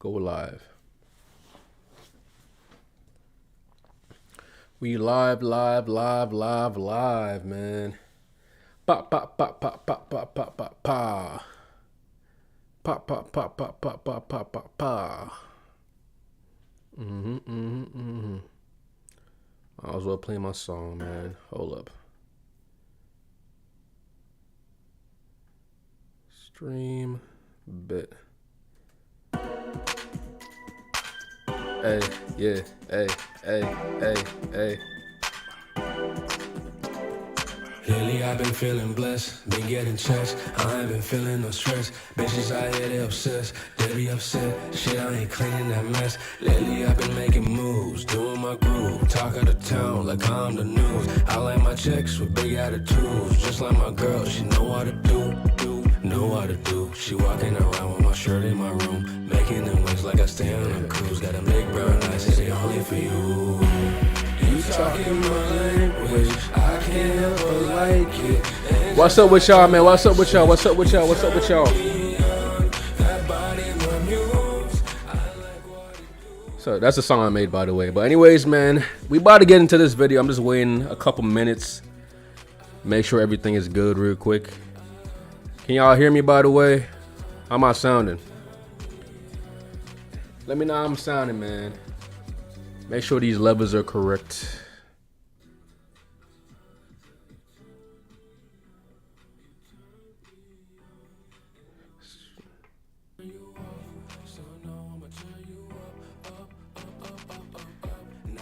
Go live. We live, man. Pop, pop, pop, pop, pop, pop, pop, pop, pop. Pop, pop, pop, pop, pop, pop, pop, pop, pop. I was well playing my song, man. Hold up. Stream bit. Hey, yeah, hey, hey. Lately I've been feeling blessed, been getting checks, I ain't been feeling no stress. Bitches out here, they obsessed, they be upset, shit I ain't cleaning that mess. Lately I've been making moves, doing my groove, talk of the town like I'm the news. I like my checks with big attitudes, just like my girl, she know what to do. Know what to do. She walking around with my shirt in my room, making them wings like I stay on a cruise. Got them big brown eyes, say they only for you. You talking my language, I can't help but like it. What's up with y'all, man? What's up with y'all? So that's a song I made, by the way. But anyways, man, we about to get into this video. I'm just waiting a couple minutes. Make sure everything is good real quick. Can y'all hear me, by the way? How am I sounding? Let me know how I'm sounding, man. Make sure these levels are correct.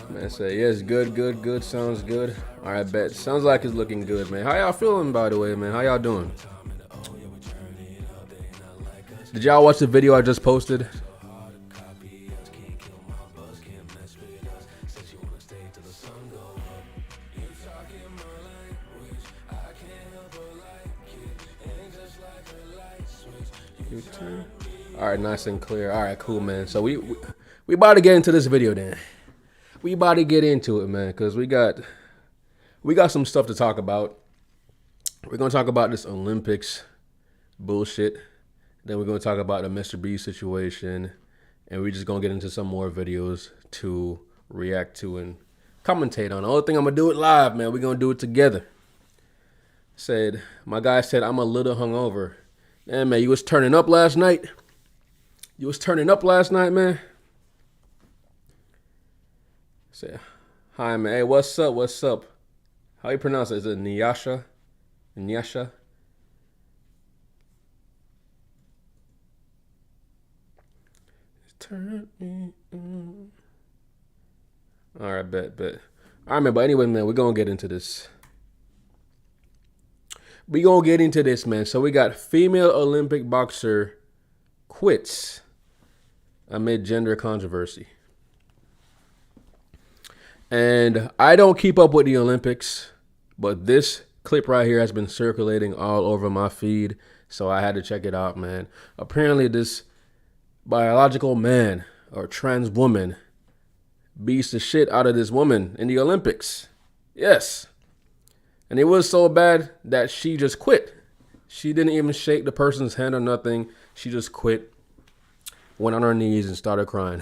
Man, say yes, good, sounds good. All right, bet. Sounds like it's looking good, man. How y'all feeling, by the way, man? How y'all doing? Did y'all watch the video I just posted? All right, nice and clear. All right, cool, man. So we about to get into this video, then. We about to get into it, man, because we got some stuff to talk about. We're gonna talk about this Olympics bullshit. Then we're gonna talk about the MrBeast situation, and we're just gonna get into some more videos to react to and commentate on. The only thing I'm gonna do it live, man. We're gonna do it together. My guy said I'm a little hungover. Man, you was turning up last night. Man. Say, hi, man. Hey, what's up? How you pronounce it? Is it Nyasha? Turn me on. All right, bet. All right, man. But anyway, man, we're gonna get into this. Man. So we got female Olympic boxer quits amid gender controversy. And I don't keep up with the Olympics, but this clip right here has been circulating all over my feed, so I had to check it out, man. Apparently this biological man or trans woman beats the shit out of this woman in the Olympics. Yes. And it was so bad that she just quit. She didn't even shake the person's hand or nothing. She just quit, went on her knees and started crying.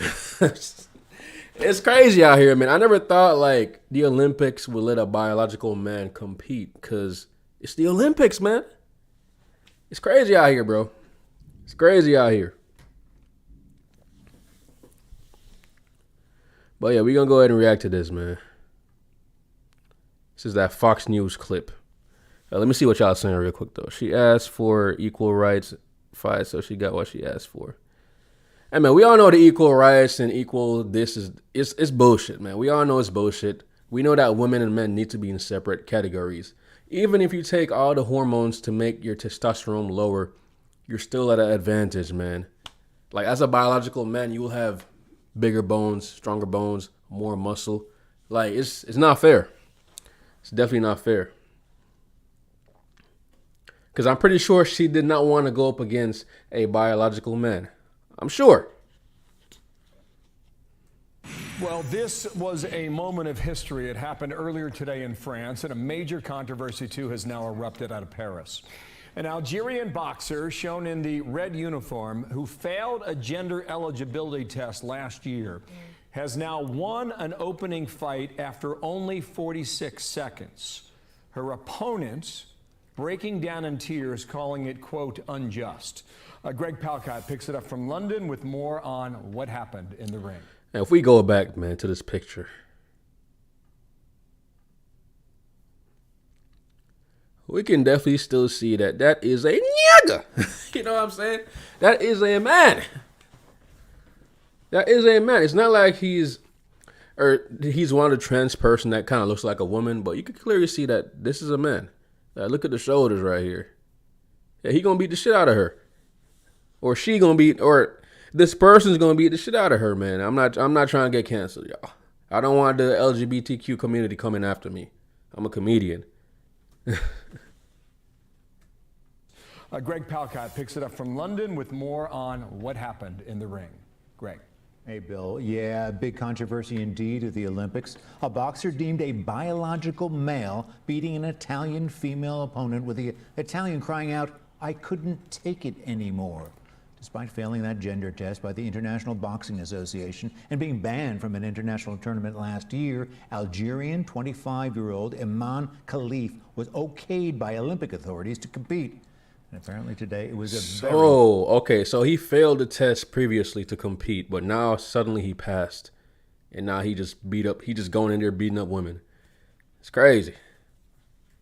It's crazy out here, man. I never thought like the Olympics would let a biological man compete because it's the Olympics, man. It's crazy out here, bro. It's crazy out here. But yeah, we're going to go ahead and react to this, man. This is that Fox News clip. Let me see what y'all saying real quick, though. She asked for equal rights fight, so she got what she asked for. Hey, man, we all know the equal rights and equal it's bullshit, man. We all know it's bullshit. We know that women and men need to be in separate categories. Even if you take all the hormones to make your testosterone lower, you're still at an advantage, man. Like, as a biological man, you will have bigger bones, stronger bones, more muscle. Like, it's not fair. It's definitely not fair. Because I'm pretty sure she did not want to go up against a biological man. I'm sure. Well, this was a moment of history. It happened earlier today in France, and a major controversy, too, has now erupted out of Paris. An Algerian boxer shown in the red uniform who failed a gender eligibility test last year has now won an opening fight after only 46 seconds. Her opponent breaking down in tears, calling it, quote, unjust. Greg Palcott picks it up from London with more on what happened in the ring. And if we go back, man, to this picture, we can definitely still see that that is a nigga. You know what I'm saying? That is a man. That is a man. It's not like he's one of the trans person that kind of looks like a woman, but you can clearly see that this is a man. Look at the shoulders right here. Yeah, he gonna beat the shit out of her, or she gonna beat, or this person's gonna beat the shit out of her, man. I'm not trying to get canceled, y'all. I don't want the LGBTQ community coming after me. I'm a comedian. Greg Palcott picks it up from London with more on what happened in the ring. Greg. Hey, Bill. Yeah, big controversy indeed at the Olympics. A boxer deemed a biological male beating an Italian female opponent, with the Italian crying out, "I couldn't take it anymore." Despite failing that gender test by the International Boxing Association and being banned from an international tournament last year, Algerian 25-year-old Iman Khalif was okayed by Olympic authorities to compete. And apparently today it was a okay, so he failed the test previously to compete, but now suddenly he passed. And now he just going in there beating up women. It's crazy.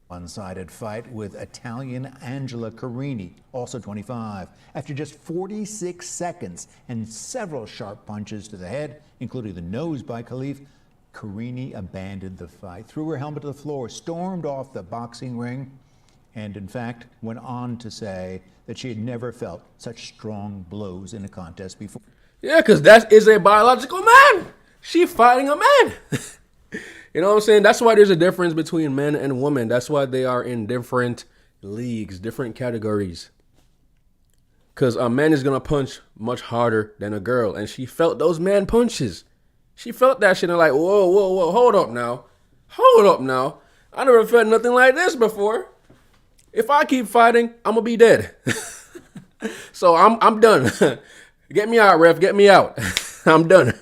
One-sided fight with Italian Angela Carini, also 25. After just 46 seconds and several sharp punches to the head, including the nose by Khalif, Carini abandoned the fight, threw her helmet to the floor, stormed off the boxing ring, and in fact went on to say that she had never felt such strong blows in a contest before. Yeah, because that is a biological man. She fighting a man. You know what I'm saying? That's why there's a difference between men and women. That's why they are in different leagues, different categories. Because a man is going to punch much harder than a girl. And she felt those man punches. She felt that shit and like, whoa, hold up now. Hold up now. I never felt nothing like this before. If I keep fighting, I'm going to be dead. So I'm done. Get me out, ref. Get me out. I'm done.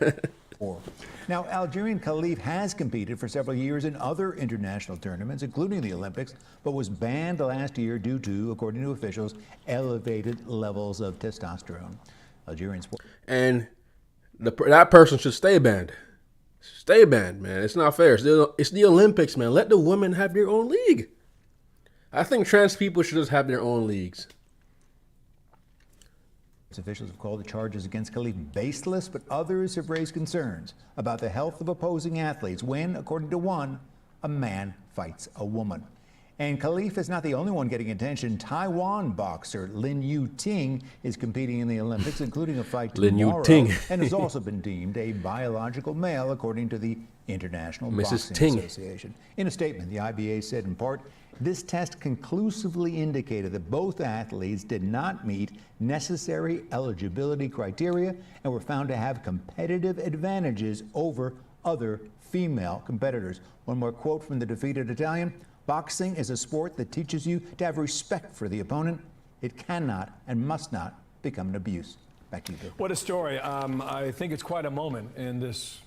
Now, Algerian Khalif has competed for several years in other international tournaments, including the Olympics, but was banned last year due to, according to officials, elevated levels of testosterone. Algerian sport. And that person should stay banned. Stay banned, man. It's not fair. It's the Olympics, man. Let the women have their own league. I think trans people should just have their own leagues. Officials have called the charges against Khalif baseless, but others have raised concerns about the health of opposing athletes when, according to one, a man fights a woman. And Khalif is not the only one getting attention. Taiwan boxer Lin Yu Ting is competing in the Olympics, including a fight tomorrow, and has also been deemed a biological male, according to the International Boxing Association. In a statement, the IBA said in part, this test conclusively indicated that both athletes did not meet necessary eligibility criteria and were found to have competitive advantages over other female competitors. One more quote from the defeated Italian: boxing is a sport that teaches you to have respect for the opponent. It cannot and must not become an abuse. Back to you, Bill. What a story. I think it's quite a moment in this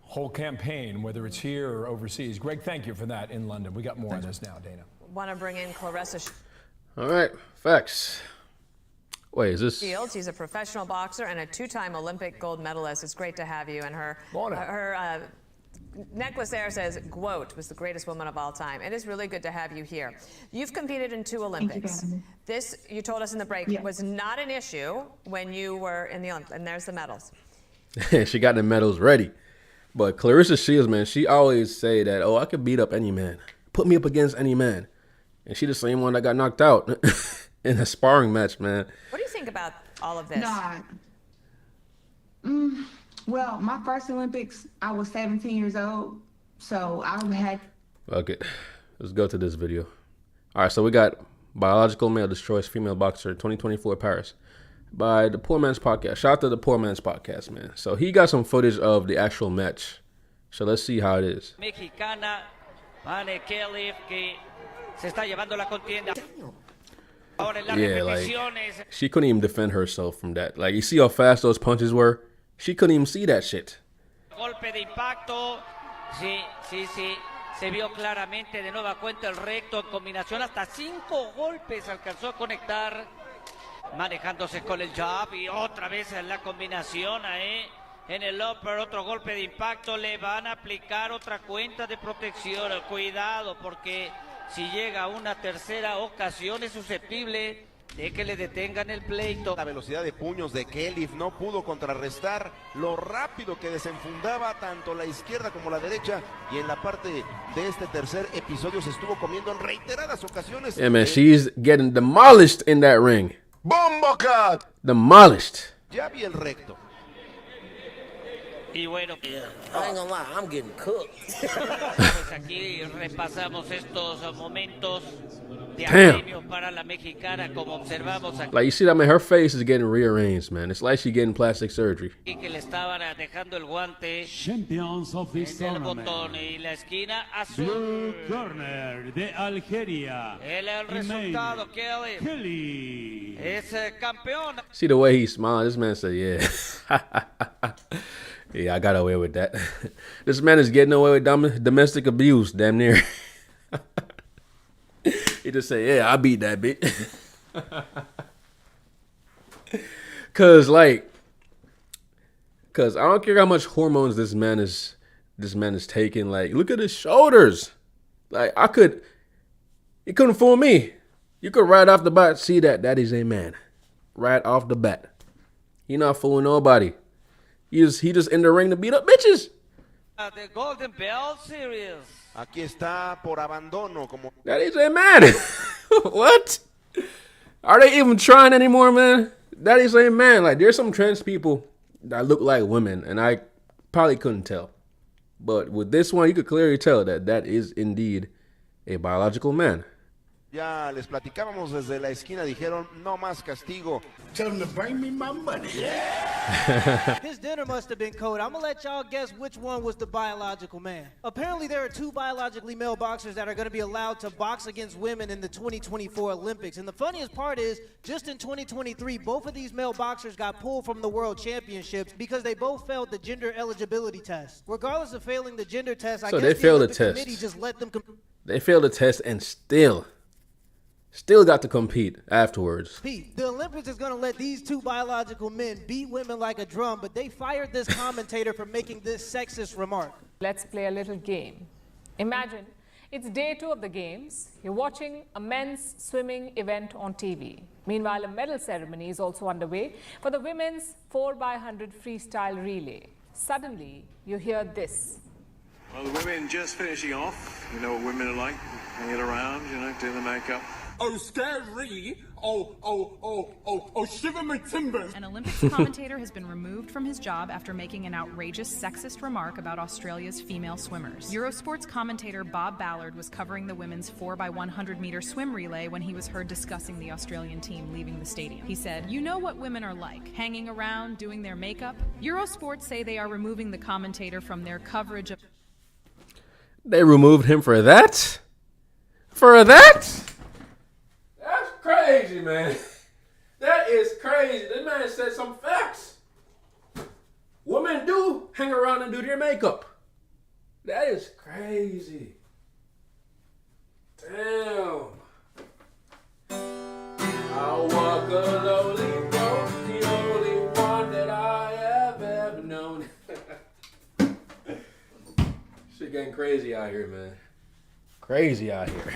whole campaign, whether it's here or overseas. Greg, thank you for that in London. We got more on this now, Dana. Want to bring in Clarissa All right, facts. Wait, is this? Shields? She's a professional boxer and a two-time Olympic gold medalist. It's great to have you. And her necklace there says, "Quote was the greatest woman of all time." It is really good to have you here. You've competed in 2 Olympics. This, you told us in the break, was not an issue when you were in the Olympics. And there's the medals. She got the medals ready. But Clarissa Shields, man, she always say that, oh, I could beat up any man. Put me up against any man. And she the same one that got knocked out in a sparring match, man. What do you think about all of this? Well, my first Olympics, I was 17 years old, so I had... Okay, let's go to this video. All right, so we got biological male destroys female boxer 2024 Paris by the Poor Man's Podcast. Shout out to the Poor Man's Podcast, man. So he got some footage of the actual match. So let's see how it is. Mexicana, Ane Khalif, que Se está llevando la contienda. Ahora en las Yeah, like repeticiones. she couldn't even defend herself from that. Like you see how fast those punches were? She couldn't even see that shit. Golpe de impacto. Sí, sí, sí. Se vio claramente de nueva cuenta el recto en combinación. Hasta 5 golpes alcanzó a conectar. Manejándose con el jab y otra vez en la combinación ahí. En el upper, otro golpe de impacto. Le van a aplicar otra cuenta de protección. Cuidado, porque si llega a una tercera ocasión es susceptible de que le detengan el pleito. La velocidad de puños de Kelly no pudo contrarrestar lo rápido que desenfundaba tanto la izquierda como la derecha, y en la parte de este tercer episodio se estuvo comiendo en reiteradas ocasiones. Yeah, man, she's getting demolished in that ring. ¡Bombocat! Demolished. Ya vi el recto. Y bueno, I ain't gonna lie, I'm getting cooked. pues aquí repasamos estos momentos de Damn. apremio para la mexicana, como observamos aquí Like you see that, man, her face is getting rearranged, man. It's like she's getting plastic surgery. que le estaban dejando el guante Champions of this en el tournament. botón y la esquina azul. Blue corner de Algeria. El resultado, Kelly Kelly. es campeón. See the way he smiled. This man said, yeah. Yeah, I got away with that. This man is getting away with domestic abuse, damn near. He just said, yeah, I beat that bitch. Cause I don't care how much hormones this man is taking. Like, look at his shoulders. Like, he couldn't fool me. You could right off the bat see that is a man. Right off the bat. He not fooling nobody. He just in the ring to beat up bitches. The Golden Bell Series. Aquí está por abandono, como That is a man. What? Are they even trying anymore, man? That is a man. Like, there's some trans people that look like women, and I probably couldn't tell. But with this one, you could clearly tell that is indeed a biological man. ya les platicábamos desde la esquina, dijeron no más castigo. Tell them to bring me my money. His dinner must have been cold. I'm gonna let y'all guess which one was the biological man. Apparently, there are 2 biologically male boxers that are gonna be allowed to box against women in the 2024 Olympics. And the funniest part is, just in 2023, both of these male boxers got pulled from the World Championships because they both failed the gender eligibility test. Regardless of failing the gender test, I So guess they the failed the Olympic test. committee just let them They failed the test and still got to compete afterwards. compete. The Olympics is gonna let these 2 biological men beat women like a drum, but they fired this commentator for making this sexist remark. Let's play a little game. Imagine it's day 2 of the games. You're watching a men's swimming event on TV. Meanwhile, a medal ceremony is also underway for the women's 4x100 freestyle relay. Suddenly, you hear this. Well, the women just finishing off. You know what women are like, hanging around, doing the makeup. Oh, scary. Oh, shiver my timbers. An Olympics commentator has been removed from his job after making an outrageous sexist remark about Australia's female swimmers. Eurosport's commentator Bob Ballard was covering the women's 4x100 meter swim relay when he was heard discussing the Australian team leaving the stadium. He said, "You know what women are like, hanging around, doing their makeup?" Eurosport say they are removing the commentator from their coverage of... They removed him for that? For that? That's crazy, man. That is crazy. This man said some facts. Women do hang around and do their makeup. That is crazy. Damn. I'll walk a lonely road, the only one that I have ever known. Shit getting crazy out here, man. Crazy out here.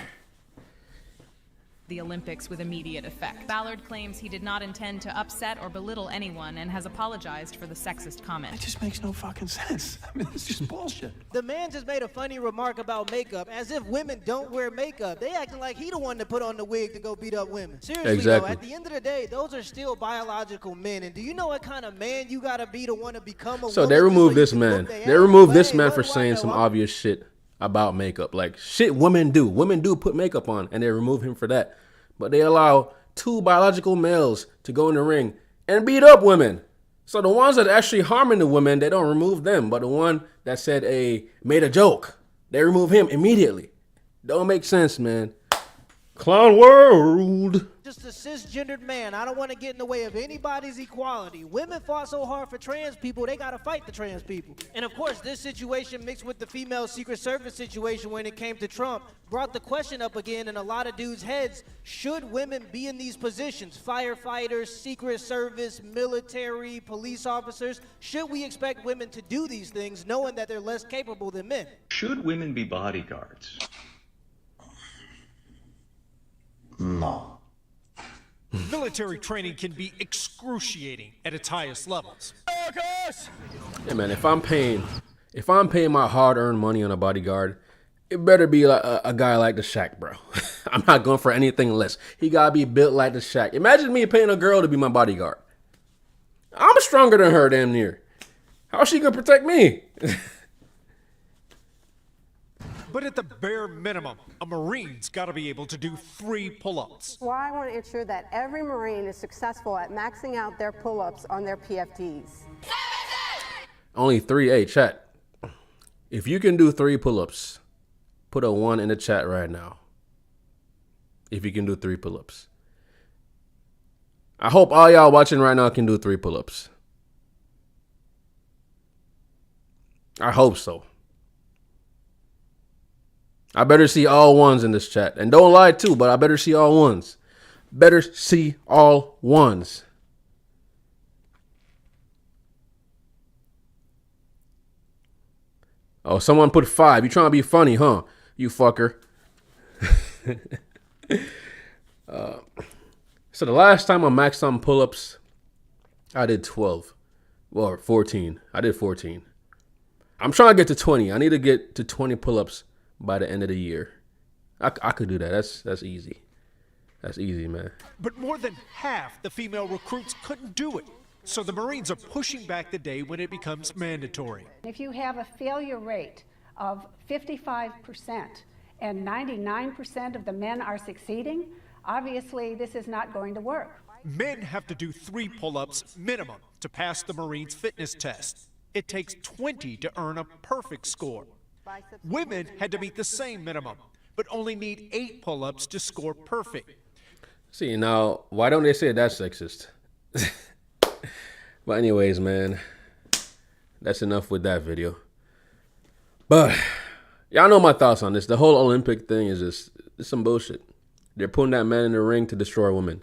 the Olympics with immediate effect. Ballard claims he did not intend to upset or belittle anyone and has apologized for the sexist comment. It just makes no fucking sense. I mean, it's just bullshit. The man just made a funny remark about makeup, as if women don't wear makeup. They acting like he the one that put on the wig to go beat up women. Seriously, Exactly. though, at the end of the day, those are still biological men. And do you know what kind of man you gotta be to want to become a So woman? they just removed you this can man. look their They ass? removed this Hey, man what for do I saying know? some obvious shit about makeup. Like shit women do. Women do put makeup on, and they remove him for that. But they allow two biological males to go in the ring and beat up women. So the ones that are actually harming the women, they don't remove them. But the one that said made a joke, they remove him immediately. Don't make sense, man. Clown world. Just a cisgendered man. I don't want to get in the way of anybody's equality. Women fought so hard for trans people, they got to fight the trans people. And of course, this situation mixed with the female Secret Service situation when it came to Trump brought the question up again in a lot of dudes' heads. Should women be in these positions? Firefighters, Secret Service, military, police officers. Should we expect women to do these things knowing that they're less capable than men? Should women be bodyguards? No. Military training can be excruciating at its highest levels. Hey man, if I'm paying my hard-earned money on a bodyguard, it better be like a guy like the Shaq, bro. I'm not going for anything less. He gotta be built like the Shaq. Imagine me paying a girl to be my bodyguard. I'm stronger than her, damn near. How's she gonna protect me? But at the bare minimum, a Marine's got to be able to do 3 pull-ups. Well, I want to ensure that every Marine is successful at maxing out their pull-ups on their PFDs. Only 3. Hey, chat. If you can do 3 pull-ups, put a 1 in the chat right now. If you can do 3 pull-ups. I hope all y'all watching right now can do 3 pull-ups. I hope so. I better see all ones in this chat. And don't lie too, but I better see all ones. Better see all ones. Oh, someone put 5. You trying to be funny, huh? You fucker. So the last time I maxed on pull-ups, I did 12. Well, 14. I did 14. I'm trying to get to 20. I need to get to 20 pull-ups by the end of the year. I could do that. That's easy. That's easy, man. But more than half the female recruits couldn't do it. So the Marines are pushing back the day when it becomes mandatory. If you have a failure rate of 55% and 99% of the men are succeeding, obviously this is not going to work. Men have to do 3 pull-ups minimum to pass the Marines fitness test. It takes 20 to earn a perfect score. Women had to meet the same minimum, but only need 8 pull-ups to score perfect. See, now, why don't they say that's sexist? But anyways, man, that's enough with that video. But y'all know my thoughts on this. The whole Olympic thing is just it's some bullshit. They're putting that man in the ring to destroy women,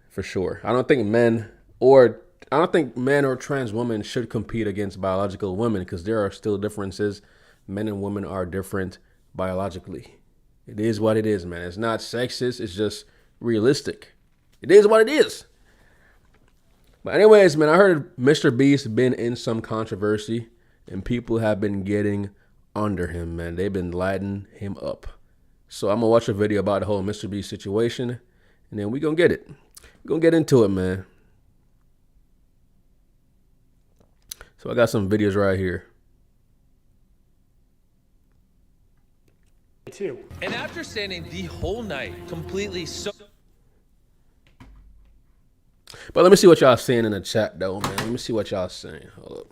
for sure. I don't think men or trans women should compete against biological women because there are still differences. Men and women are different biologically. It is what it is, man. It's not sexist. It's just realistic. It is what it is. But anyways, man, I heard MrBeast been in some controversy and people have been getting under him, man. They've been lighting him up. So I'm going to watch a video about the whole MrBeast situation and then we're going to get it. We're going to get into it, man. So I got some videos right here. And after standing the whole night completely But let me see what y'all saying in the chat though, man. Let me see what y'all saying. Hold up.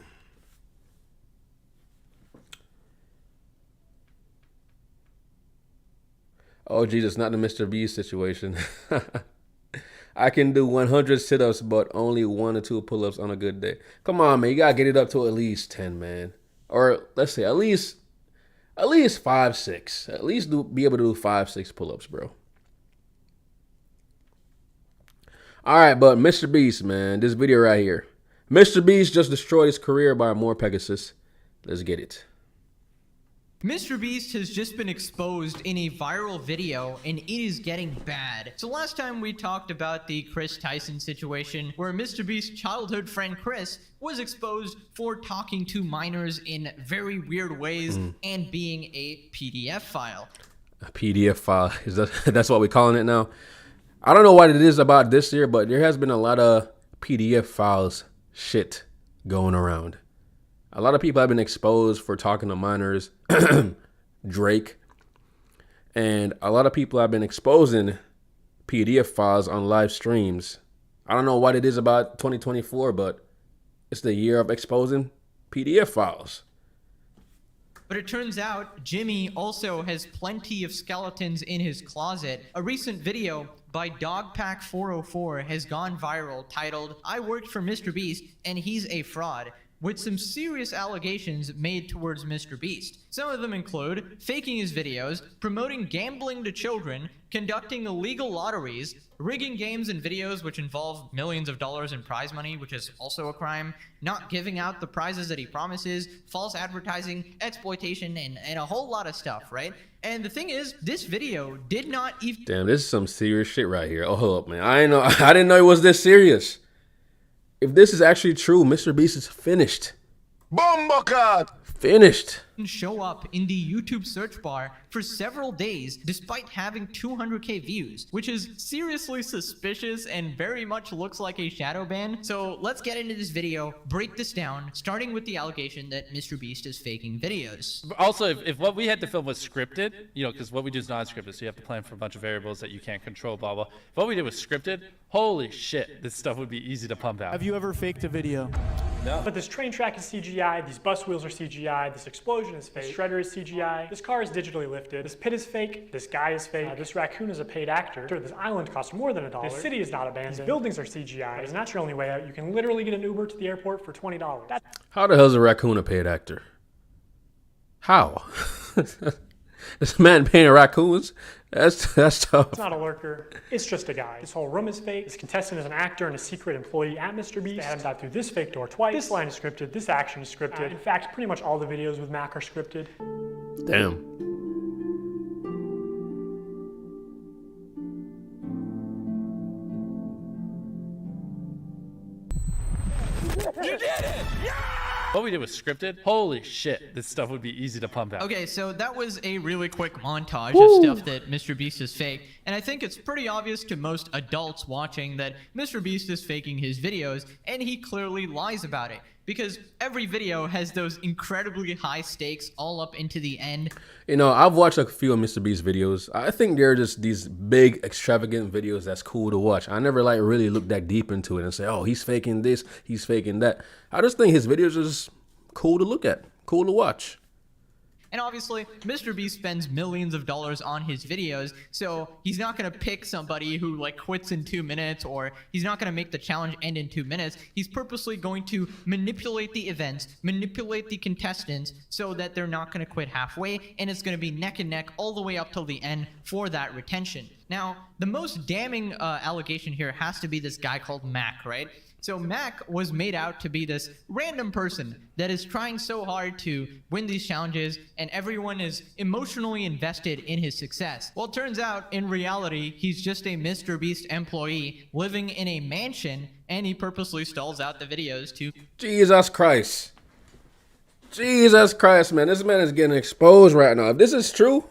Oh Jesus, not the MrBeast situation. I can do 100 sit-ups, but only 1 or 2 pull-ups on a good day. Come on, man. You gotta get it up to at least 10, man. Or let's say at least 5, 6. At least be able to do 5, 6 pull-ups, bro. All right, but MrBeast, man, this video right here. MrBeast just destroyed his career by more Pegasus. Let's get it. MrBeast has just been exposed in a viral video and it is getting bad. So last time we talked about the Chris Tyson situation where MrBeast's childhood friend Chris was exposed for talking to minors in very weird ways and being a PDF file. A PDF file, that's what we're calling it now. I don't know what it is about this year, but there has been a lot of PDF files shit going around. A lot of people have been exposed for talking to minors, Drake, and a lot of people have been exposing PDF files on live streams. I don't know what it is about 2024, but it's the year of exposing PDF files. But it turns out Jimmy also has plenty of skeletons in his closet. A recent video by Dogpack404 has gone viral titled, "I worked for MrBeast and he's a fraud," with some serious allegations made towards MrBeast. Some of them include faking his videos, promoting gambling to children, conducting illegal lotteries, rigging games and videos which involve millions of dollars in prize money, which is also a crime, not giving out the prizes that he promises, false advertising, exploitation, and a whole lot of stuff, right? And the thing is, this video did not even— Damn, this is some serious shit right here. Oh, hold up, man. I didn't know it was this serious. If this is actually true, MrBeast is finished. Bombocat! Finished. show up in the YouTube search bar for several days despite having 200k views, which is seriously suspicious and very much looks like a shadow ban. So let's get into this video, break this down, starting with the allegation that MrBeast is faking videos. Also, if what we had to film was scripted, you know, because what we do is non-scripted, so you have to plan for a bunch of variables that you can't control, blah, blah. If what we did was scripted, holy shit, this stuff would be easy to pump out. Have you ever faked a video? No. But this train track is CGI, these bus wheels are CGI, this explosion is fake, this shredder is CGI, this car is digitally lifted, this pit is fake, this guy is fake, this raccoon is a paid actor, this island costs more than $1, this city is not abandoned, these buildings are CGI, it's not your only way out, you can literally get an Uber to the airport for $20. How the hell is a raccoon a paid actor? How? This man painting raccoons? That's tough. It's not a lurker, it's just a guy. This whole room is fake, this contestant is an actor and a secret employee at MrBeast. They had him dive through this fake door twice, this line is scripted, this action is scripted. In fact, pretty much all the videos with Mac are scripted. Damn. You did it! Yeah! What we did was scripted. Holy shit, this stuff would be easy to pump out. Okay, so that was a really quick montage Woo! of stuff that MrBeast is fake, and I think it's pretty obvious to most adults watching that MrBeast is faking his videos, and he clearly lies about it, because every video has those incredibly high stakes all up into the end. You know, I've watched a few of MrBeast videos. I think they're just these big, extravagant videos that's cool to watch. I never like really look that deep into it and say, oh, he's faking this, he's faking that. I just think his videos are just cool to look at, cool to watch. And obviously, MrBeast spends millions of dollars on his videos, so he's not going to pick somebody who like quits in 2 minutes, or he's not going to make the challenge end in 2 minutes. He's purposely going to manipulate the events, manipulate the contestants, so that they're not going to quit halfway, and it's going to be neck and neck all the way up till the end for that retention. Now, the most damning allegation here has to be this guy called Mac, right? So Mac was made out to be this random person that is trying so hard to win these challenges, and everyone is emotionally invested in his success. Well, it turns out, in reality, he's just a MrBeast employee living in a mansion, and he purposely stalls out the videos to— Jesus Christ. Jesus Christ, man. This man is getting exposed right now. If this is true,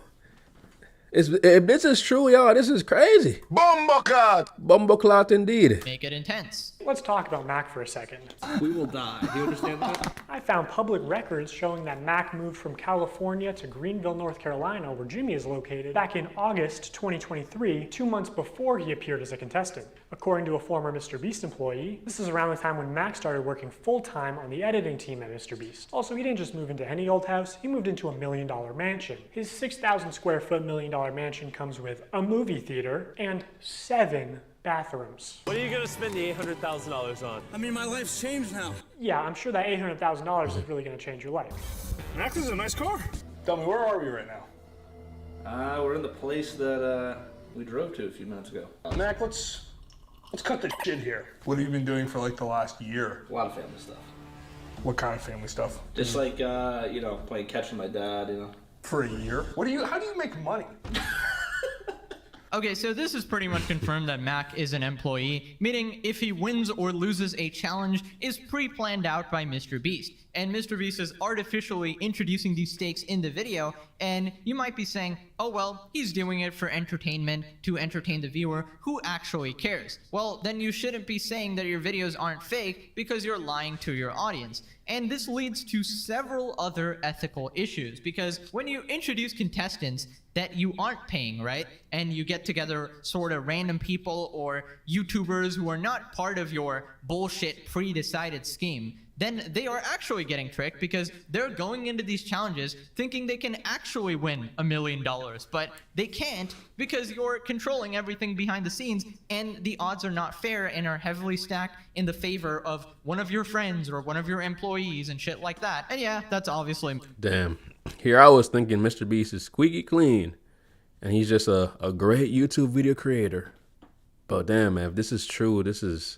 if this is true, y'all, this is crazy. Bumbleclot. Bumbleclot indeed. make it intense. Let's talk about Mac for a second. We will die. Do you understand that? I found public records showing that Mac moved from California to Greenville, North Carolina, where Jimmy is located, back in August 2023, 2 months before he appeared as a contestant. According to a former MrBeast employee, this is around the time when Mac started working full-time on the editing team at MrBeast. Also, he didn't just move into any old house, he moved into a $1 million mansion. His 6,000 square foot $1 million mansion comes with a movie theater and 7 bathrooms. What are you gonna spend the $800,000 on? I mean, my life's changed now. Yeah, I'm sure that $800,000 is really gonna change your life. Mac, this is a nice car. Tell me, where are we right now? We're in the place that we drove to a few minutes ago. Mac, let's cut the shit here. What have you been doing for like the last year? A lot of family stuff. What kind of family stuff? Just like, you know, playing catch with my dad, you know. For a year? How do you make money? Okay, so this is pretty much confirmed that Mac is an employee, meaning if he wins or loses a challenge is pre-planned out by MrBeast. And MrBeast is artificially introducing these stakes in the video, and you might be saying, oh well, he's doing it for entertainment, to entertain the viewer, who actually cares? Well, then you shouldn't be saying that your videos aren't fake because you're lying to your audience. And this leads to several other ethical issues, because when you introduce contestants, that you aren't paying, right? And you get together sort of random people or YouTubers who are not part of your bullshit pre-decided scheme, then they are actually getting tricked because they're going into these challenges thinking they can actually win $1 million, but they can't because you're controlling everything behind the scenes, and the odds are not fair and are heavily stacked in the favor of one of your friends or one of your employees and shit like that. And yeah, that's obviously... Damn. Here I was thinking Mr. Beast is squeaky clean, and he's just a great YouTube video creator. But damn, man, if this is true, this is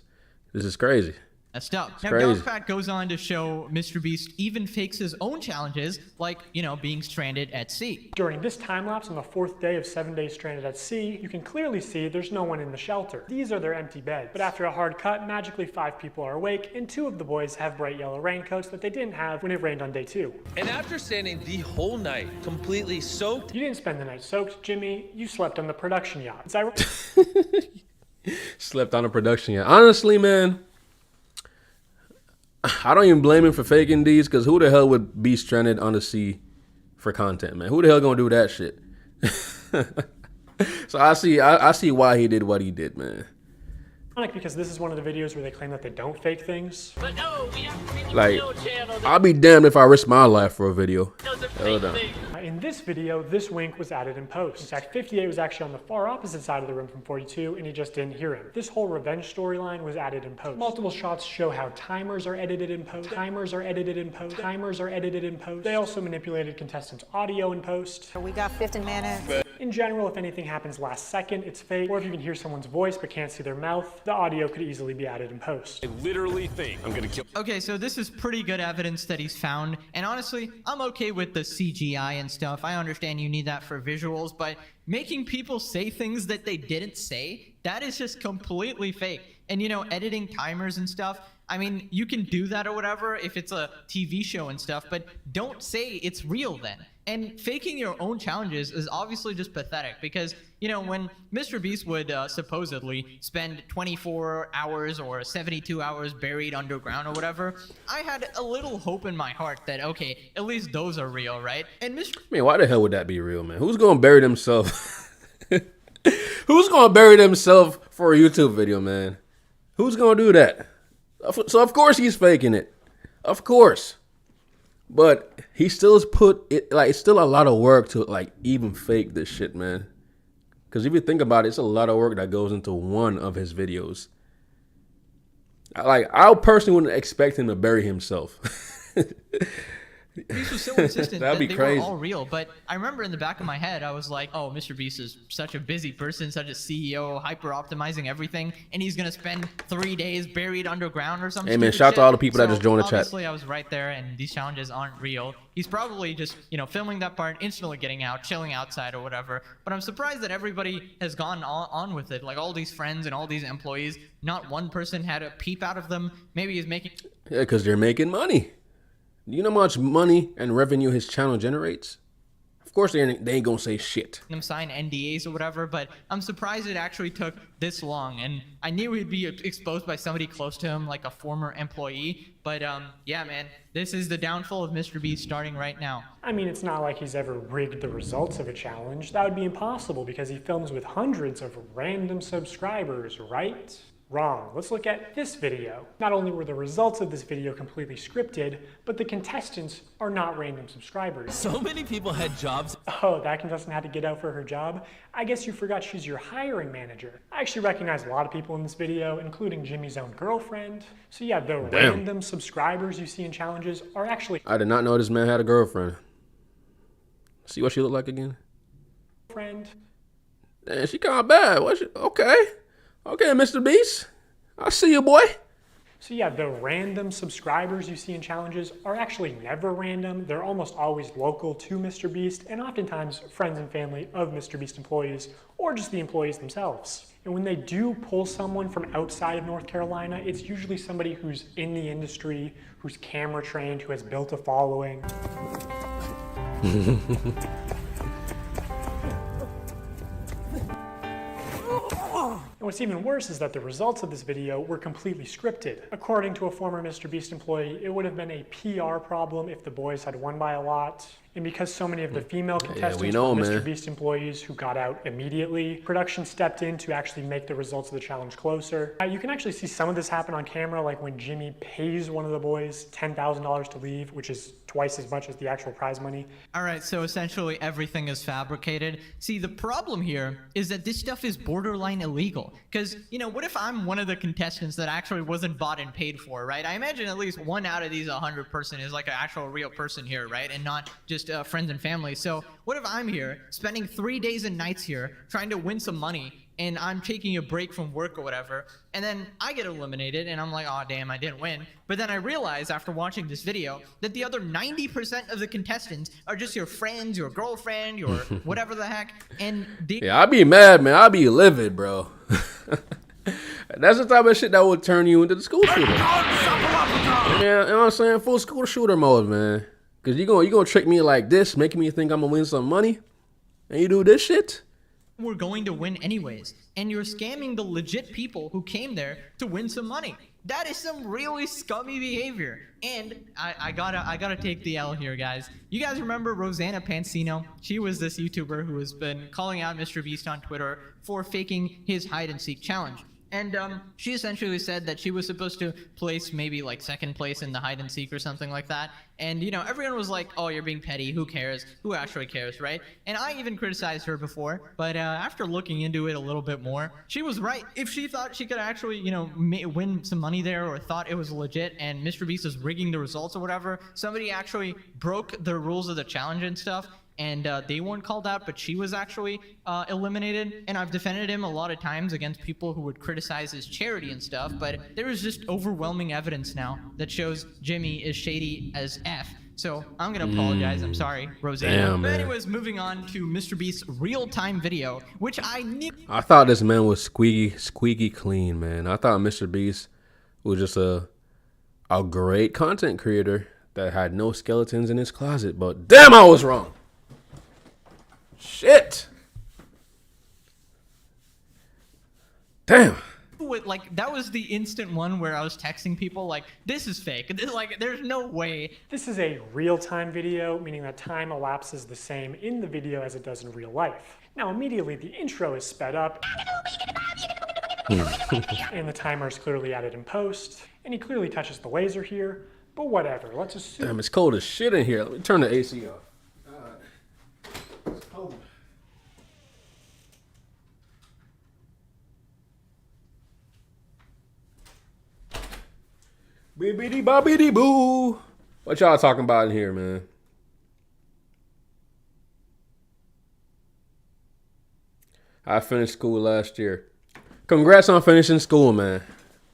crazy. Messed up. Now, crazy. Dogpat goes on to show MrBeast even fakes his own challenges, like, you know, being stranded at sea. During this time lapse on the 4th day of 7 days stranded at sea, you can clearly see there's no one in the shelter. These are their empty beds. But after a hard cut, magically 5 people are awake, and 2 of the boys have bright yellow raincoats that they didn't have when it rained on day 2. And after standing the whole night completely soaked... You didn't spend the night soaked, Jimmy. You slept on the production yacht. Slept on a production yacht. Honestly, man, I don't even blame him for faking these, because who the hell would be stranded on the sea for content, man? Who the hell gonna do that shit? So I see why he did what he did, man. Because this is one of the videos where they claim that they don't fake things. But no, we have to be the Like, video channel. I'll be damned if I risk my life for a video. Hold on. In this video, this wink was added in post. In fact, 58 was actually on the far opposite side of the room from 42, and he just didn't hear him. This whole revenge storyline was added in post. Multiple shots show how timers are edited in post. Timers are edited in post. Timers are edited in post. They also manipulated contestants' audio in post. We got 15 minutes. In general, if anything happens last second, it's fake. Or if you can hear someone's voice but can't see their mouth, the audio could easily be added in post. I literally think I'm gonna kill. Okay, so this is pretty good evidence that he's found, and honestly, I'm okay with the CGI and stuff. I understand you need that for visuals, but making people say things that they didn't say, that is just completely fake. And you know, editing timers and stuff, I mean, you can do that or whatever if it's a TV show and stuff, but don't say it's real then. And faking your own challenges is obviously just pathetic because, you know, when MrBeast would supposedly spend 24 hours or 72 hours buried underground or whatever, I had a little hope in my heart that, okay, at least those are real, right? And I mean, why the hell would that be real, man? Who's gonna bury themselves? Who's gonna bury themselves for a YouTube video, man? Who's gonna do that? So of course he's faking it. Of course. But he still has put it, like, it's still a lot of work to, like, even fake this shit, man. Because if you think about it, it's a lot of work that goes into one of his videos. I personally wouldn't expect him to bury himself. Beast was so insistent that be they crazy. were all real, but I remember in the back of my head, I was like, oh, MrBeast is such a busy person, such a CEO, hyper-optimizing everything, and he's gonna spend 3 days buried underground or something. Hey, man, shout out to all the people that just joined the chat. Obviously, I was right there, and these challenges aren't real. He's probably just, you know, filming that part, instantly getting out, chilling outside or whatever, but I'm surprised that everybody has gone on with it. Like, all these friends and all these employees, not one person had a peep out of them. Maybe he's making... Yeah, because they're making money. Do you know how much money and revenue his channel generates? Of course they ain't gonna say shit. Them sign NDAs or whatever, but I'm surprised it actually took this long, and I knew he'd be exposed by somebody close to him, like a former employee, but yeah, man, this is the downfall of MrBeast starting right now. I mean, it's not like he's ever rigged the results of a challenge. That would be impossible because he films with hundreds of random subscribers, right? Wrong. Let's look at this video. Not only were the results of this video completely scripted, but the contestants are not random subscribers. So many people had jobs. Oh, that contestant had to get out for her job? I guess you forgot she's your hiring manager. I actually recognize a lot of people in this video, including Jimmy's own girlfriend. So yeah, the random subscribers you see in challenges are actually... I did not know this man had a girlfriend. See what she looked like again? Friend. Damn, she kind of bad. Okay. Okay, MrBeast. I see you, boy. So yeah, the random subscribers you see in challenges are actually never random. They're almost always local to MrBeast and oftentimes friends and family of MrBeast employees or just the employees themselves. And when they do pull someone from outside of North Carolina, it's usually somebody who's in the industry, who's camera trained, who has built a following. And what's even worse is that the results of this video were completely scripted. According to a former MrBeast employee, it would have been a PR problem if the boys had won by a lot. And because so many of the female contestants we know, were man. MrBeast employees who got out immediately, production stepped in to actually make the results of the challenge closer. You can actually see some of this happen on camera, like when Jimmy pays one of the boys $10,000 to leave, which is twice as much as the actual prize money. All right, so essentially everything is fabricated. See, the problem here is that this stuff is borderline illegal. Because, you know, what if I'm one of the contestants that actually wasn't bought and paid for, right? I imagine at least one out of these 100 person is like an actual real person here, right? And not just friends and family. So what if I'm here spending 3 days and nights here trying to win some money, and I'm taking a break from work or whatever, and then I get eliminated and I'm like, oh damn, I didn't win. But then I realize after watching this video that the other 90% of the contestants are just your friends, your girlfriend, your whatever the heck, and they— Yeah, I'd be mad, man. I'd be livid, bro. That's the type of shit that would turn you into the school shooter. Yeah, you know what I'm saying? Full school shooter mode, man. Cause you gonna trick me like this, making me think I'm gonna win some money, and you do this shit? we're going to win anyways, and you're scamming the legit people who came there to win some money. That is some really scummy behavior. And I gotta take the L here, guys. You guys remember Rosanna Pansino? She was this YouTuber who has been calling out MrBeast on Twitter for faking his hide and seek challenge. And she essentially said that she was supposed to place maybe like second place in the hide and seek or something like that. And, you know, everyone was like, oh, you're being petty. Who cares? Who actually cares, right? And I even criticized her before. But after looking into it a little bit more, she was right. If she thought she could actually, you know, win some money there, or thought it was legit and MrBeast was rigging the results or whatever, somebody actually broke the rules of the challenge and stuff, and they weren't called out, but she was actually eliminated. And I've defended him a lot of times against people who would criticize his charity and stuff, but there is just overwhelming evidence now that shows Jimmy is shady as F. So I'm gonna apologize. I'm sorry, Rosanna. Damn, but man. anyways, moving on to MrBeast's real-time video, which I knew. I thought this man was squeaky clean, man. I thought MrBeast was just a great content creator that had no skeletons in his closet, but damn, I was wrong. Shit. Damn. Like, that was the instant one where I was texting people like, this is fake. Like, there's no way. This is a real-time video, meaning that time elapses the same in the video as it does in real life. Now, immediately, the intro is sped up, and the timer is clearly added in post, and he clearly touches the laser here, but whatever, let's assume. Damn, it's cold as shit in here. Let me turn the AC off. It's cold. Bibbidi bobbidi boo. What y'all talking about in here, man? I finished school last year. Congrats on finishing school, man.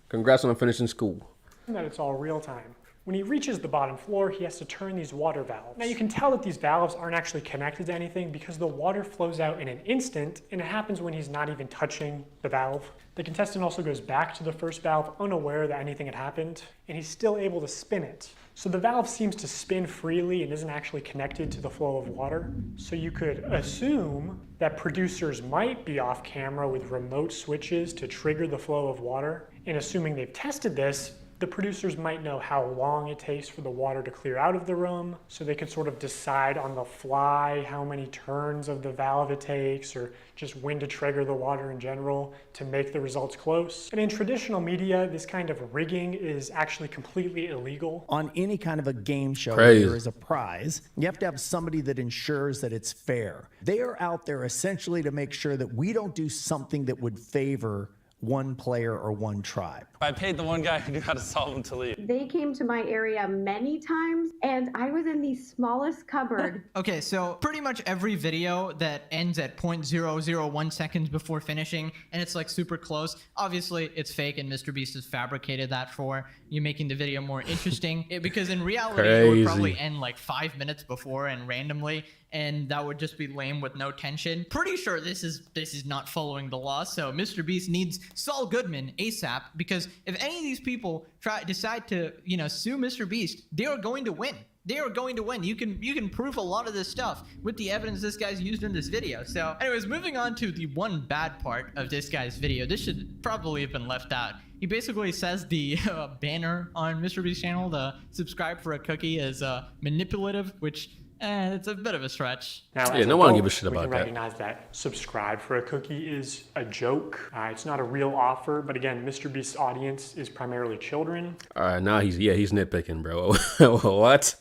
Congrats on finishing school. That it's all real time. When he reaches the bottom floor, he has to turn these water valves. Now you can tell that these valves aren't actually connected to anything because the water flows out in an instant, and it happens when he's not even touching the valve. The contestant also goes back to the first valve unaware that anything had happened, and he's still able to spin it. So the valve seems to spin freely and isn't actually connected to the flow of water. So you could assume that producers might be off camera with remote switches to trigger the flow of water. And assuming they've tested this, the producers might know how long it takes for the water to clear out of the room, so they could sort of decide on the fly how many turns of the valve it takes, or just when to trigger the water in general to make the results close. And in traditional media, this kind of rigging is actually completely illegal. On any kind of a game show, Crazy. there is a prize. You have to have somebody that ensures that it's fair. They are out there essentially to make sure that we don't do something that would favor one player or one tribe. I paid the one guy who knew how to solve them to leave. They came to my area many times, and I was in the smallest cupboard. Okay, so pretty much every video that ends at 0.001 seconds before finishing, and it's like super close, obviously it's fake, and MrBeast has fabricated that for you, making the video more interesting. Because in reality, it would probably end like 5 minutes before and randomly, and that would just be lame with no tension. Pretty sure this is not following the law, so MrBeast needs Saul Goodman ASAP, because if any of these people decide to, you know, sue MrBeast, they are going to win. They are going to win. You can prove a lot of this stuff with the evidence this guy's used in this video. So anyways, moving on to the one bad part of this guy's video. This should probably have been left out. He basically says the banner on MrBeast's channel, the subscribe for a cookie, is manipulative, which It's a bit of a stretch. Now, Yeah, as no one adults, give a shit we about can that. recognize that subscribe for a cookie is a joke. It's not a real offer, but again, MrBeast's audience is primarily children. All right, now he's nitpicking, bro. What?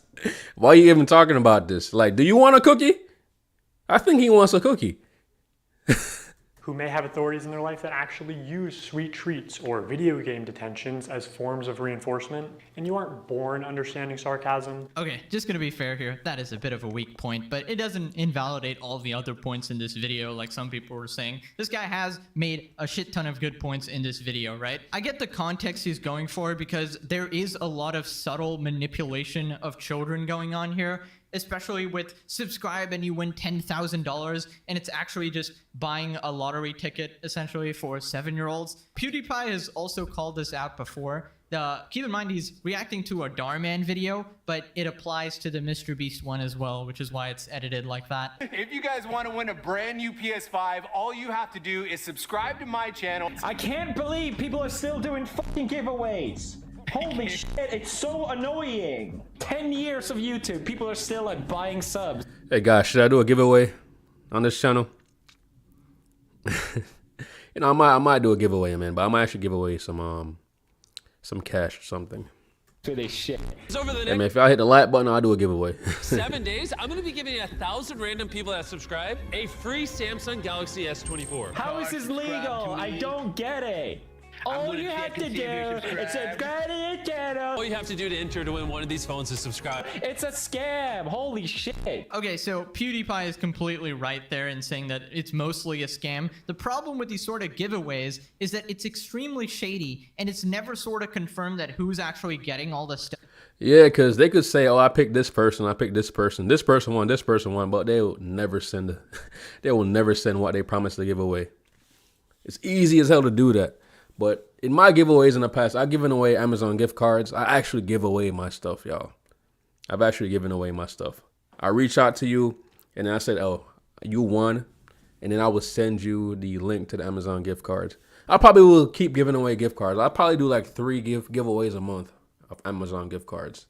Why are you even talking about this? Like, do you want a cookie? I think he wants a cookie. Who may have authorities in their life that actually use sweet treats or video game detentions as forms of reinforcement, and you aren't born understanding sarcasm. Okay, just gonna be fair here, that is a bit of a weak point, but it doesn't invalidate all the other points in this video like some people were saying. This guy has made a shit ton of good points in this video, right? I get the context he's going for because there is a lot of subtle manipulation of children going on here, especially with subscribe and you win $10,000 and it's actually just buying a lottery ticket essentially for 7-year-olds. PewDiePie has also called this out before. Keep in mind he's reacting to a Darman video, but it applies to the MrBeast one as well, which is why it's edited like that. If you guys want to win a brand new PS5, all you have to do is subscribe to my channel. I can't believe people are still doing fucking giveaways. Holy shit, it's so annoying. 10 years of YouTube, people are still like buying subs. Hey guys, should I do a giveaway on this channel? You know, I might do a giveaway, man, but I might actually give away some cash or something. For this shit. Over the Hey, man, if y'all hit the like button, I'll do a giveaway. 7 days, I'm going to be giving 1,000 random people that subscribe a free Samsung Galaxy S24. How is this legal? I don't get it. All you have to do is subscribe to the channel. All you have to do to enter to win one of these phones is subscribe. It's a scam. Holy shit. Okay, so PewDiePie is completely right there in saying that it's mostly a scam. The problem with these sort of giveaways is that it's extremely shady and it's never sort of confirmed that who's actually getting all the stuff. Yeah, because they could say, oh, I picked this person, I picked this person won, but they will never send what they promised to give away. It's easy as hell to do that. But in my giveaways in the past, I've given away Amazon gift cards. I actually give away my stuff, y'all. I've actually given away my stuff. I reach out to you, and then I said, oh, you won. And then I will send you the link to the Amazon gift cards. I probably will keep giving away gift cards. I'll probably do like 3 giveaways a month of Amazon gift cards.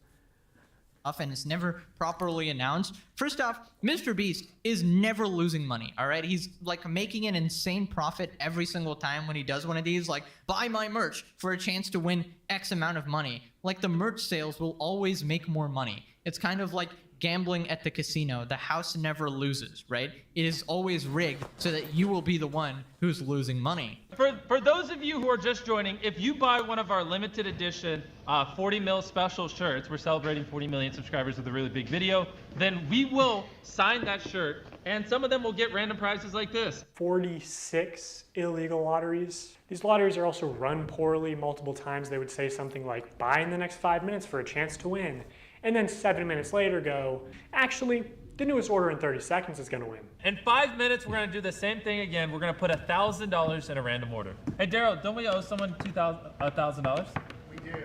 And it's never properly announced. First off, MrBeast is never losing money, all right? He's like making an insane profit every single time when he does one of these, like buy my merch for a chance to win X amount of money. Like the merch sales will always make more money. It's kind of like gambling at the casino. The house never loses, right? It is always rigged so that you will be the one who's losing money. For those of you who are just joining, if you buy one of our limited edition 40 mil special shirts, we're celebrating 40 million subscribers with a really big video, then we will sign that shirt and some of them will get random prizes like this. 46 illegal lotteries. These lotteries are also run poorly. Multiple times they would say something like, buy in the next 5 minutes for a chance to win. And then 7 minutes later go, actually, the newest order in 30 seconds is gonna win. In 5 minutes, we're gonna do the same thing again. We're gonna put $1,000 in a random order. Hey, Daryl, don't we owe someone $1,000? We do.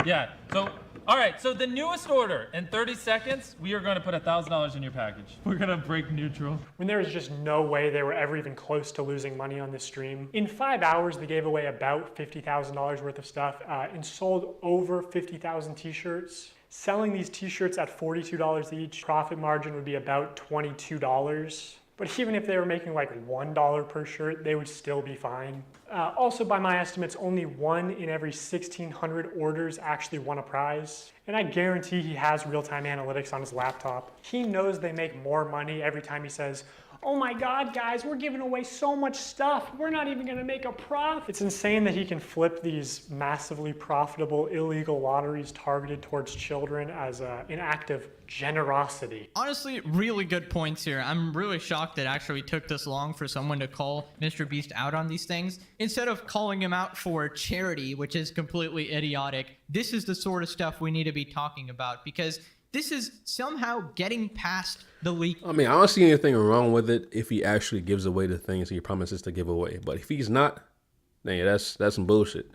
Yeah, so, all right, so the newest order, in 30 seconds, we are gonna put $1,000 in your package. We're gonna break neutral. When there was just no way they were ever even close to losing money on this stream. In 5 hours, they gave away about $50,000 worth of stuff and sold over 50,000 t-shirts. Selling these t-shirts at $42 each, profit margin would be about $22. But even if they were making like $1 per shirt, they would still be fine. Also, by my estimates, only 1 in every 1,600 orders actually won a prize. And I guarantee he has real-time analytics on his laptop. He knows they make more money every time he says, oh my God, guys, we're giving away so much stuff. We're not even gonna make a profit. It's insane that he can flip these massively profitable illegal lotteries targeted towards children as an act of generosity. Honestly, really good points here. I'm really shocked that it actually took this long for someone to call MrBeast out on these things. Instead of calling him out for charity, which is completely idiotic, this is the sort of stuff we need to be talking about because this is somehow getting past the leak. I mean, I don't see anything wrong with it if he actually gives away the things he promises to give away. But if he's not, then yeah, that's some bullshit.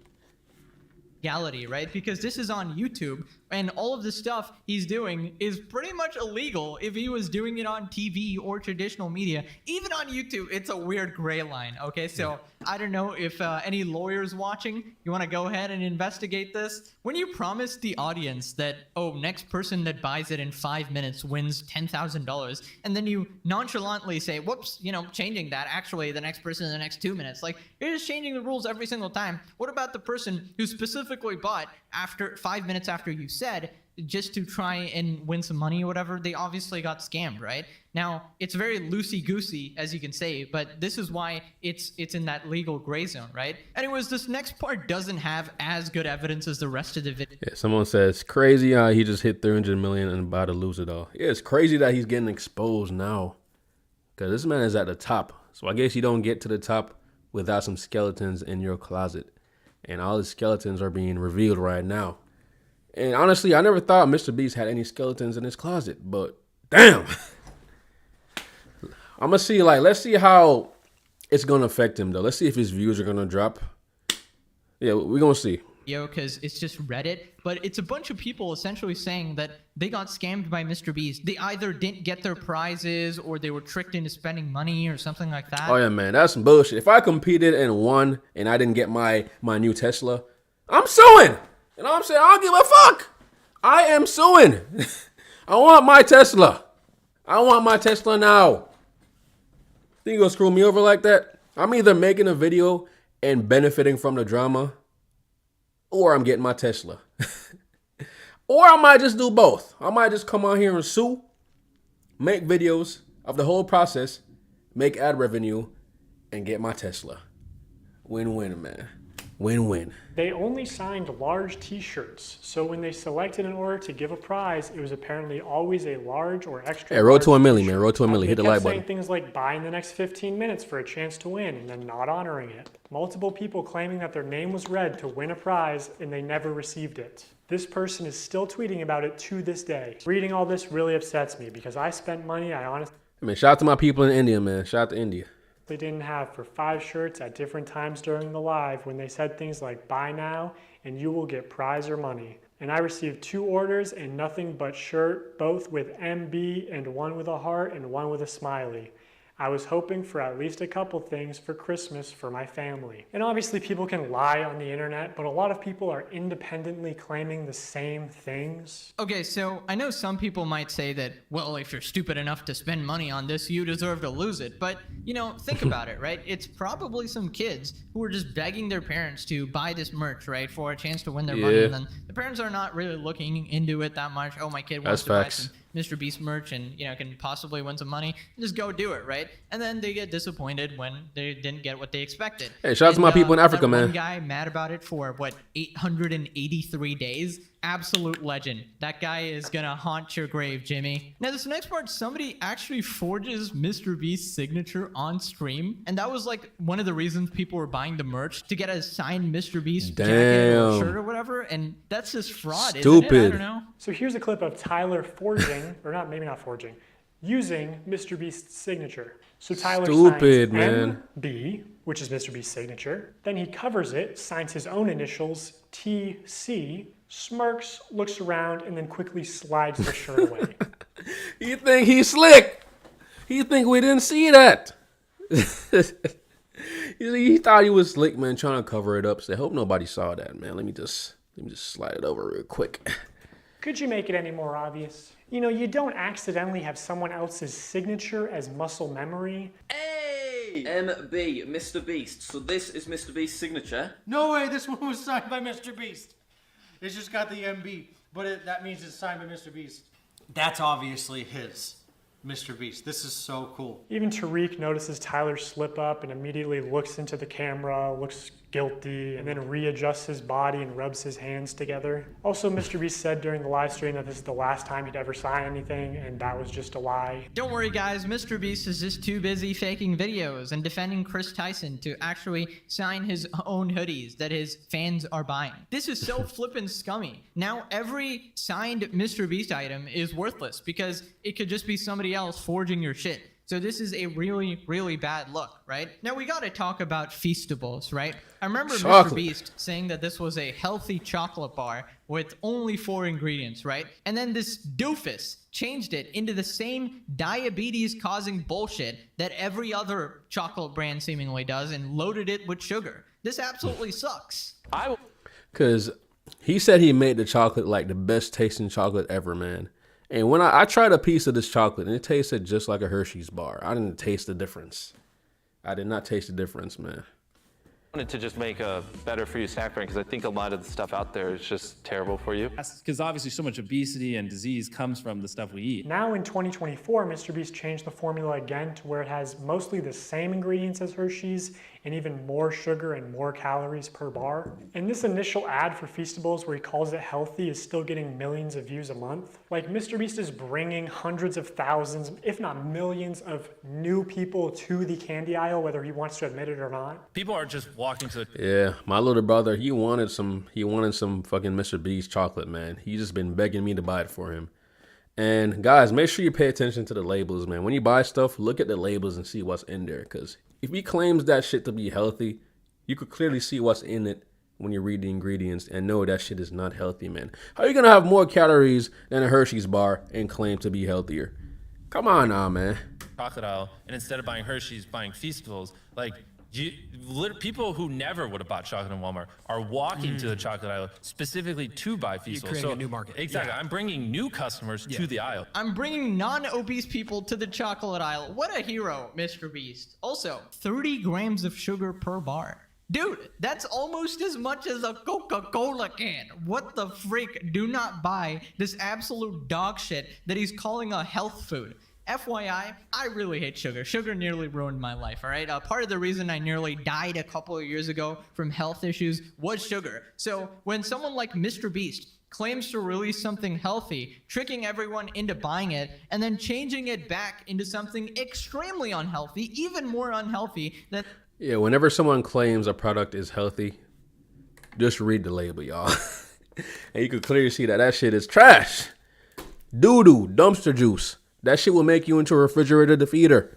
Legality, right? Because this is on YouTube and all of the stuff he's doing is pretty much illegal if he was doing it on TV or traditional media. Even on YouTube, it's a weird gray line, okay? So I don't know if any lawyers watching, you want to go ahead and investigate this? When you promise the audience that, oh, next person that buys it in 5 minutes wins $10,000, and then you nonchalantly say, whoops, you know, changing that, actually the next person in the next 2 minutes. Like, you're just changing the rules every single time. What about the person who specifically bought after 5 minutes after you said, just to try and win some money or whatever? They obviously got scammed, right? Now, it's very loosey-goosey, as you can say, but this is why it's in that legal gray zone, right? Anyways, this next part doesn't have as good evidence as the rest of the video. Yeah, someone says, crazy how he just hit 300 million and about to lose it all. Yeah, it's crazy that he's getting exposed now, because this man is at the top. So I guess you don't get to the top without some skeletons in your closet. And all the skeletons are being revealed right now. And honestly, I never thought MrBeast had any skeletons in his closet, but damn. I'm gonna see, like, let's see how it's gonna affect him though. Let's see if his views are gonna drop. Yeah, we're gonna see. Because it's just Reddit, but it's a bunch of people essentially saying that they got scammed by MrBeast. They either didn't get their prizes or they were tricked into spending money or something like that. Oh yeah, man, that's some bullshit. If I competed and won and I didn't get my new Tesla, I'm suing. You know what I'm saying? I don't give a fuck. I am suing. I want my Tesla. I want my Tesla now. Think you gonna screw me over like that? I'm either making a video and benefiting from the drama, or I'm getting my Tesla. Or I might just do both. I might just come on here and sue, make videos of the whole process, make ad revenue, and get my Tesla. Win-win, man. Win-win. They only signed large t-shirts, so when they selected an order to give a prize, it was apparently always a large or extra. Hey, road to a milli, man. Road to a milli. Hit the like button. Saying things like buy in the next 15 minutes for a chance to win, and then not honoring it. Multiple people claiming that their name was read to win a prize, and they never received it. This person is still tweeting about it to this day. Reading all this really upsets me because I spent money I honestly... I mean, shout out to my people in India, man. Shout out to India. They didn't have for 5 shirts at different times during the live when they said things like buy now and you will get prize or money. And I received 2 orders and nothing but shirt, both with MB and one with a heart and one with a smiley. I was hoping for at least a couple things for Christmas for my family. And obviously people can lie on the internet, but a lot of people are independently claiming the same things. Okay, so I know some people might say that, well, if you're stupid enough to spend money on this, you deserve to lose it. But, you know, think about it, right? It's probably some kids who are just begging their parents to buy this merch, right, for a chance to win their money. And then the parents are not really looking into it that much. Oh, my kid wants to buy some MrBeast merch and, you know, can possibly win some money. Just go do it, right? And then they get disappointed when they didn't get what they expected. Hey, shout out to my people in Africa, man. One guy mad about it for, what, 883 days? Absolute legend. That guy is gonna haunt your grave, Jimmy. Now, this next part, somebody actually forges MrBeast's signature on stream. And that was, like, one of the reasons people were buying the merch, to get a signed MrBeast jacket or shirt or whatever. And that's just fraud, isn't it? I don't know. So here's a clip of Tyler forging, or not, maybe not forging, using MrBeast's signature. So Tyler signs MB, which is MrBeast's signature. Then he covers it, signs his own initials, TC, smirks, looks around, and then quickly slides the shirt away. You think he's slick? You think we didn't see that? He thought he was slick, man, trying to cover it up. So I hope nobody saw that, man. Let me just slide it over real quick. Could you make it any more obvious? You know, you don't accidentally have someone else's signature as muscle memory. Hey! MB, MrBeast. So this is MrBeast's signature. No way, this one was signed by MrBeast. It's just got the MB, but that means it's signed by MrBeast. That's obviously his, MrBeast. This is so cool. Even Tariq notices Tyler slip up and immediately looks into the camera, looks guilty, and then readjusts his body and rubs his hands together. Also, MrBeast said during the live stream that this is the last time he'd ever sign anything, and that was just a lie. Don't worry, guys. MrBeast is just too busy faking videos and defending Chris Tyson to actually sign his own hoodies that his fans are buying. This is so flippin' scummy. Now, every signed MrBeast item is worthless because it could just be somebody else forging your shit. So this is a really, really bad look, right? Now we gotta talk about Feastables, right? I remember Chocolate. MrBeast saying that this was a healthy chocolate bar with only 4 ingredients, right? And then this doofus changed it into the same diabetes-causing bullshit that every other chocolate brand seemingly does and loaded it with sugar. This absolutely sucks. Because he said he made the chocolate like the best tasting chocolate ever, man. And when I tried a piece of this chocolate, and it tasted just like a Hershey's bar. I didn't taste the difference. I did not taste the difference, man. Wanted to just make a better for you snack brand because I think a lot of the stuff out there is just terrible for you. Because obviously so much obesity and disease comes from the stuff we eat. Now in 2024, MrBeast changed the formula again to where it has mostly the same ingredients as Hershey's and even more sugar and more calories per bar. And this initial ad for Feastables where he calls it healthy is still getting millions of views a month. Like, MrBeast is bringing hundreds of thousands, if not millions, of new people to the candy aisle, whether he wants to admit it or not. People are just walking to the... Yeah, my little brother, he wanted some fucking MrBeast chocolate, man. He's just been begging me to buy it for him. And guys, make sure you pay attention to the labels, man. When you buy stuff, look at the labels and see what's in there. Because if he claims that shit to be healthy, you could clearly see what's in it when you read the ingredients and know that shit is not healthy, man. How are you going to have more calories than a Hershey's bar and claim to be healthier? Come on now, man. chocolate aisle, and instead of buying Hershey's, buying Feastables, like, people who never would have bought chocolate in Walmart are walking to the chocolate aisle specifically to buy Feastables. You're creating a new market. Exactly. Yeah. I'm bringing new customers to the aisle. I'm bringing non-obese people to the chocolate aisle. What a hero, MrBeast. Also, 30 grams of sugar per bar. Dude, that's almost as much as a Coca-Cola can. What the freak? Do not buy this absolute dog shit that he's calling a health food. FYI, I really hate sugar. Sugar nearly ruined my life, all right? Part of the reason I nearly died a couple of years ago from health issues was sugar. So when someone like MrBeast claims to release something healthy, tricking everyone into buying it, and then changing it back into something extremely unhealthy, even more unhealthy than... Yeah, whenever someone claims a product is healthy, just read the label, y'all. And you can clearly see that that shit is trash. Doo-doo, dumpster juice. That shit will make you into a refrigerator defeater.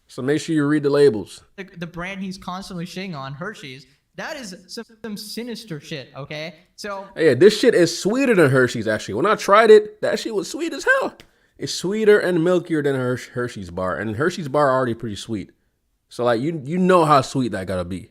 So make sure you read the labels. The brand he's constantly shitting on, Hershey's, that is some sinister shit, okay? So... Yeah, this shit is sweeter than Hershey's, actually. When I tried it, that shit was sweet as hell. It's sweeter and milkier than a Hershey's bar. And Hershey's bar are already pretty sweet. So, like, you know how sweet that gotta be.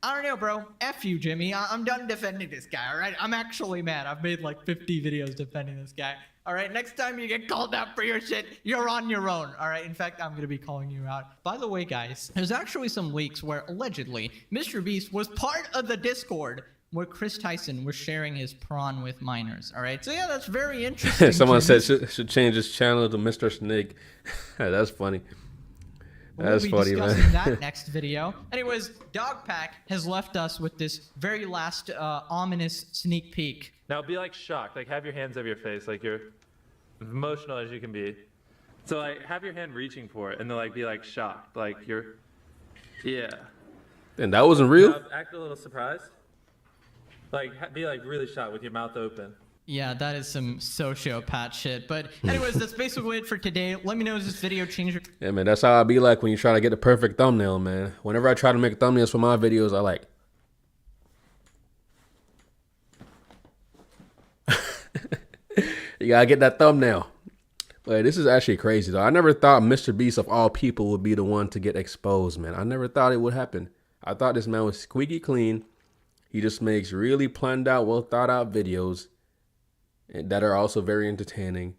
I don't know, bro. F you, Jimmy. I'm done defending this guy, all right? I'm actually mad. I've made like 50 videos defending this guy. All right, next time you get called out for your shit, you're on your own, all right? In fact, I'm going to be calling you out. By the way, guys, there's actually some leaks where allegedly MrBeast was part of the Discord where Chris Tyson was sharing his prawn with minors, all right? So, yeah, that's very interesting. Someone said should change his channel to Mr. Snake. That's funny. That's we'll be funny, discussing man. that next video. Anyways, Dogpack has left us with this very last ominous sneak peek. Now be like shocked, like have your hands over your face, like you're emotional as you can be. So like have your hand reaching for it and then like be like shocked, like you're, yeah. And that wasn't real? Now, act a little surprised. Like be like really shocked with your mouth open. Yeah, that is some sociopath shit. But anyways, that's basically it for today. Let me know if this video changed your... Yeah, man, that's how I be like when you try to get the perfect thumbnail, man. Whenever I try to make thumbnails for my videos, I like... You gotta get that thumbnail. But this is actually crazy, though. I never thought MrBeast, of all people, would be the one to get exposed, man. I never thought it would happen. I thought this man was squeaky clean. He just makes really planned out, well thought out videos that are also very entertaining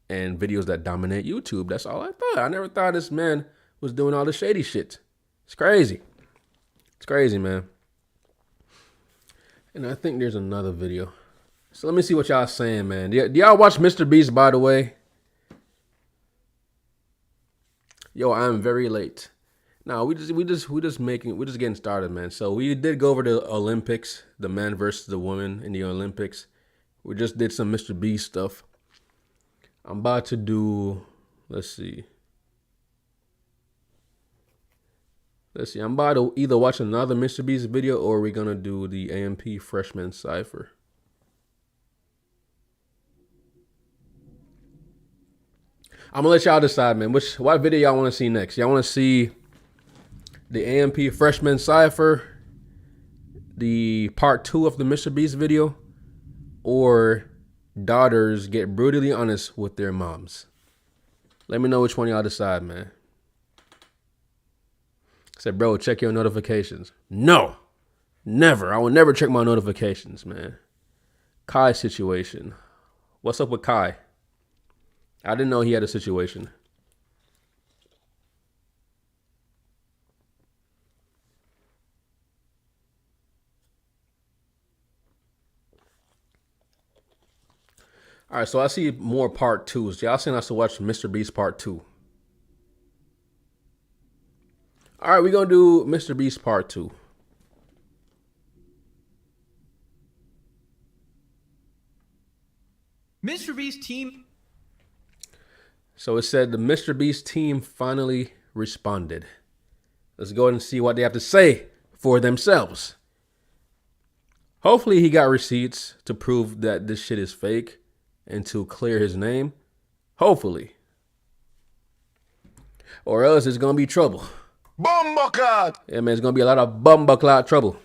and videos that dominate YouTube. That's all I thought. I never thought this man was doing all the shady shit. It's crazy. It's crazy, man. And I think there's another video. So let me see what y'all saying, man. Do y'all watch MrBeast, by the way? Yo, I'm very late. No, we just getting started, man. So we did go over the Olympics, the men versus the women in the Olympics. We just did some MrBeast stuff. I'm about to do, let's see. I'm about to either watch another MrBeast video or we're going to do the AMP Freshman Cypher. I'm gonna let y'all decide, man. What video y'all want to see next? Y'all want to see the AMP freshman cipher, the part 2 of the MrBeast video, or daughters get brutally honest with their moms? Let me know which one y'all decide, man. I said, bro, check your notifications. No, never. I will never check my notifications, man. Kai situation. What's up with Kai? I didn't know he had a situation. All right, so I see more part 2s. Y'all seen us to watch MrBeast part 2. All right, we're going to do MrBeast part 2. MrBeast team. So it said the MrBeast team finally responded. Let's go ahead and see what they have to say for themselves. Hopefully he got receipts to prove that this shit is fake and to clear his name. Hopefully. Or else it's going to be trouble. Bumbleclot! Yeah, man, it's going to be a lot of bumbleclot trouble.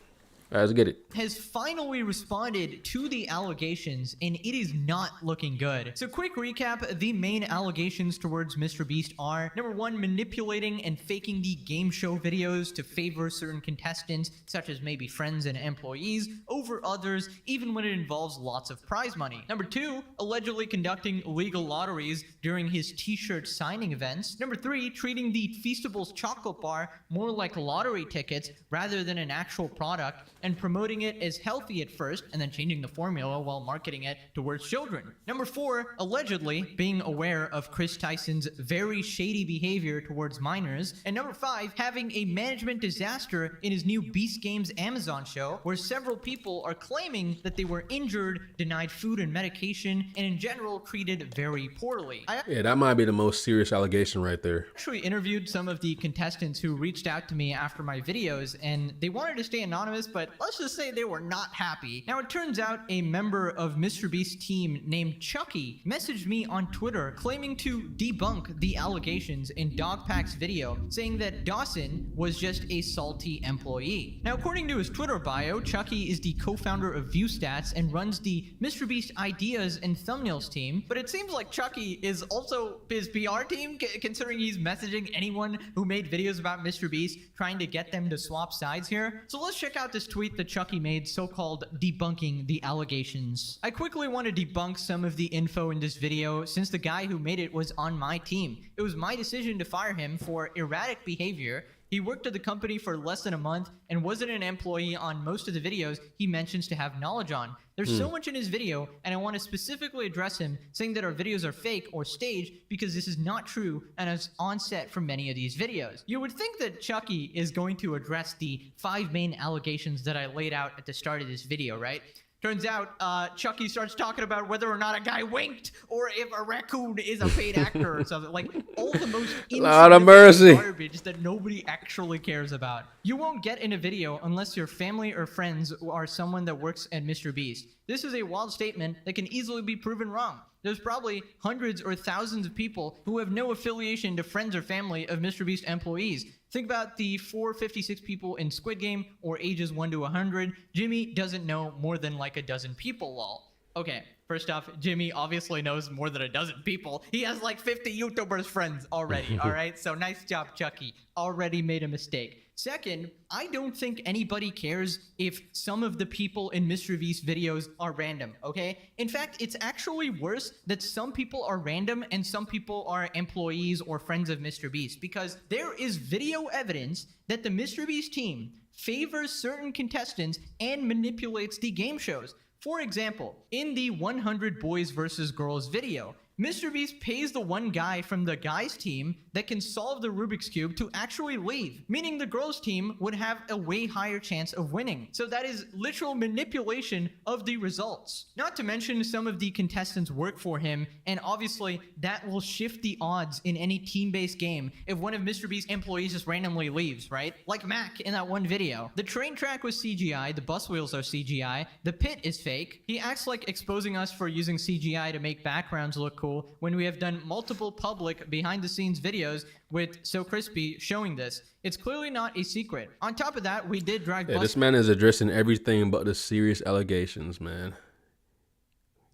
All right, let's get it. Has finally responded to the allegations, and it is not looking good. So quick recap, the main allegations towards MrBeast are, number 1, manipulating and faking the game show videos to favor certain contestants, such as maybe friends and employees, over others, even when it involves lots of prize money. Number 2, allegedly conducting illegal lotteries during his t-shirt signing events. Number 3, treating the Feastables chocolate bar more like lottery tickets rather than an actual product, and promoting it as healthy at first and then changing the formula while marketing it towards children. Number 4, allegedly being aware of Chris Tyson's very shady behavior towards minors. And number 5, having a management disaster in his new Beast Games Amazon show, where several people are claiming that they were injured, denied food and medication, and in general treated very poorly. Yeah, that might be the most serious allegation right there. I actually interviewed some of the contestants who reached out to me after my videos, and they wanted to stay anonymous, but let's just say they were not happy. Now, it turns out a member of MrBeast's team named Chucky messaged me on Twitter claiming to debunk the allegations in Dogpack's video, saying that Dawson was just a salty employee. Now, according to his Twitter bio, Chucky is the co-founder of ViewStats and runs the MrBeast Ideas and Thumbnails team, but it seems like Chucky is also his PR team, considering he's messaging anyone who made videos about MrBeast, trying to get them to swap sides here. So let's check out this tweet that Chucky made, so-called debunking the allegations. I quickly want to debunk some of the info in this video since the guy who made it was on my team. It was my decision to fire him for erratic behavior. He worked at the company for less than a month and wasn't an employee on most of the videos he mentions to have knowledge on. There's so much in his video, and I want to specifically address him, saying that our videos are fake or staged because this is not true and is on set for many of these videos. You would think that Chucky is going to address the 5 main allegations that I laid out at the start of this video, right? Turns out, Chucky starts talking about whether or not a guy winked, or if a raccoon is a paid actor or something. Like, all the most Lot of mercy. garbage that nobody actually cares about. You won't get in a video unless your family or friends are someone that works at MrBeast. This is a wild statement that can easily be proven wrong. There's probably hundreds or thousands of people who have no affiliation to friends or family of MrBeast employees. Think about the 456 people in Squid Game, or ages 1 to 100. Jimmy doesn't know more than like a dozen people, lol. Okay, first off, Jimmy obviously knows more than a dozen people. He has like 50 YouTubers friends already, alright? So nice job, Chucky. Already made a mistake. Second, I don't think anybody cares if some of the people in MrBeast videos are random, okay? In fact, it's actually worse that some people are random and some people are employees or friends of MrBeast, because there is video evidence that the MrBeast team favors certain contestants and manipulates the game shows. For example, in the 100 Boys vs. Girls video, MrBeast pays the one guy from the guys team that can solve the Rubik's Cube to actually leave, meaning the girls team would have a way higher chance of winning. So that is literal manipulation of the results. Not to mention, some of the contestants work for him, and obviously that will shift the odds in any team-based game if one of MrBeast's employees just randomly leaves, right? Like Mac in that one video. The train track was CGI, the bus wheels are CGI, the pit is fake. He acts like exposing us for using CGI to make backgrounds look cool cool when we have done multiple public behind-the-scenes videos with So Crispy showing this. It's clearly not a secret. On top of that, we did drive Yeah, this man is addressing everything but the serious allegations, man.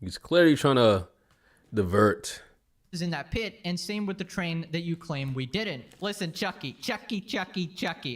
He's clearly trying to divert. in that pit, and same with the train that you claim we didn't. Listen, Chucky,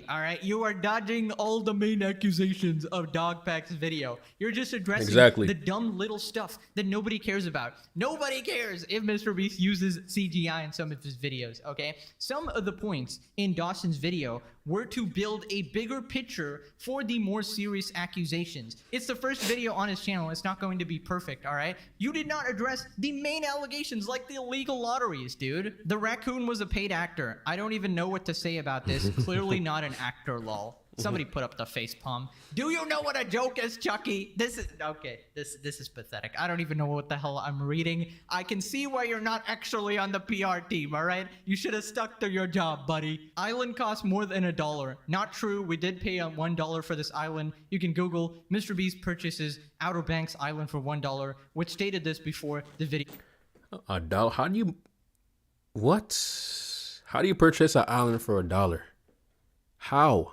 all right? You are dodging all the main accusations of Dogpack's video. You're just addressing the dumb little stuff that nobody cares about. Nobody cares if MrBeast uses CGI in some of his videos, okay? Some of the points in Dawson's video were to build a bigger picture for the more serious accusations. It's the first video on his channel. It's not going to be perfect, all right? You did not address the main allegations like the illegal lotteries, dude. The raccoon was a paid actor. I don't even know what to say about this. Clearly not an actor, lol. Somebody put up the face palm. Do you know what a joke is, Chucky? This is okay. This is pathetic. I don't even know what the hell I'm reading. I can see why you're not actually on the PR team, all right? You should have stuck to your job, buddy. Island costs more than $1. Not true. We did pay $1 for this island. You can Google MrBeast purchases Outer Banks Island for $1, which stated this before the video. $1? How do you... What? How do you purchase an island for $1? How?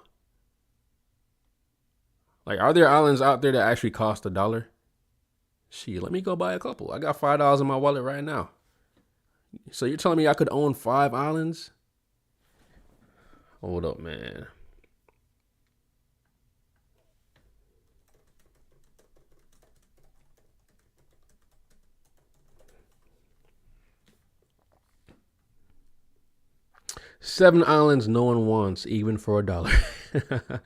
Like, are there islands out there that actually cost $1? Shit, let me go buy a couple. I got $5 in my wallet right now. So you're telling me I could own 5 islands? Hold up, man. Seven islands no one wants, even for $1.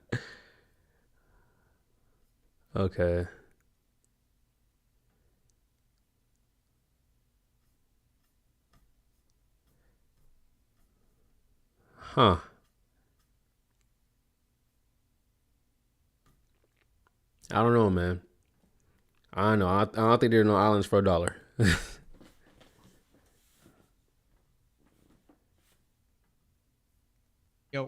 Okay. Huh. I don't know, man. I don't know. I don't think there are no islands for $1.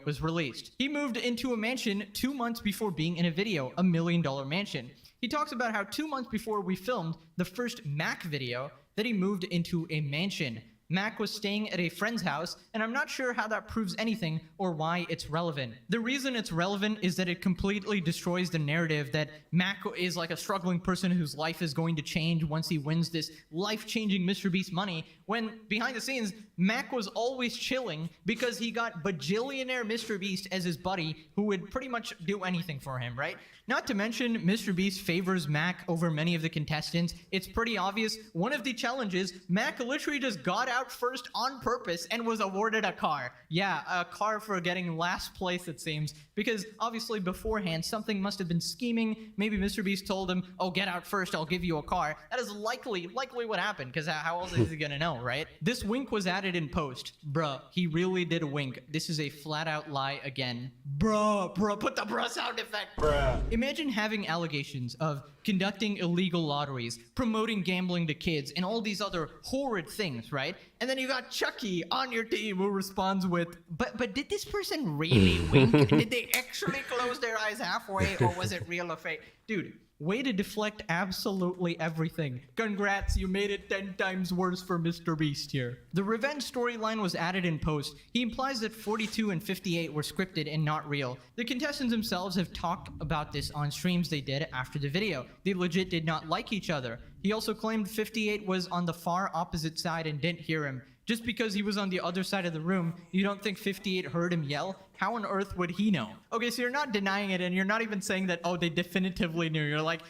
Was released. He moved into a mansion 2 months before being in a video, $1 million mansion. He talks about how 2 months before we filmed the first Mac video that he moved into a mansion. Mac was staying at a friend's house, and I'm not sure how that proves anything or why it's relevant. The reason it's relevant is that it completely destroys the narrative that Mac is like a struggling person whose life is going to change once he wins this life-changing MrBeast money, when behind the scenes, Mac was always chilling because he got bajillionaire MrBeast as his buddy who would pretty much do anything for him, right? Not to mention, MrBeast favors Mac over many of the contestants. It's pretty obvious. One of the challenges, Mac literally just got out first on purpose and was awarded a car. Yeah, a car for getting last place, it seems. Because obviously beforehand, something must have been scheming. Maybe MrBeast told him, oh, get out first, I'll give you a car. That is likely what happened, because how else is he gonna know, right? This wink was added in post. Bruh, he really did a wink. This is a flat out lie again. Bruh, put the bruh sound effect. Bruh. Imagine having allegations of conducting illegal lotteries, promoting gambling to kids, and all these other horrid things, right? And then you got Chucky on your team who responds with, but did this person really wink? Did they actually close their eyes halfway, or was it real or fake? Dude, way to deflect absolutely everything. Congrats, you made it 10 times worse for MrBeast here. The revenge storyline was added in post. He implies that 42 and 58 were scripted and not real. The contestants themselves have talked about this on streams they did after the video. They legit did not like each other. He also claimed 58 was on the far opposite side and didn't hear him. Just because he was on the other side of the room, you don't think 58 heard him yell? How on earth would he know? Okay, so you're not denying it, and you're not even saying that, oh, they definitively knew.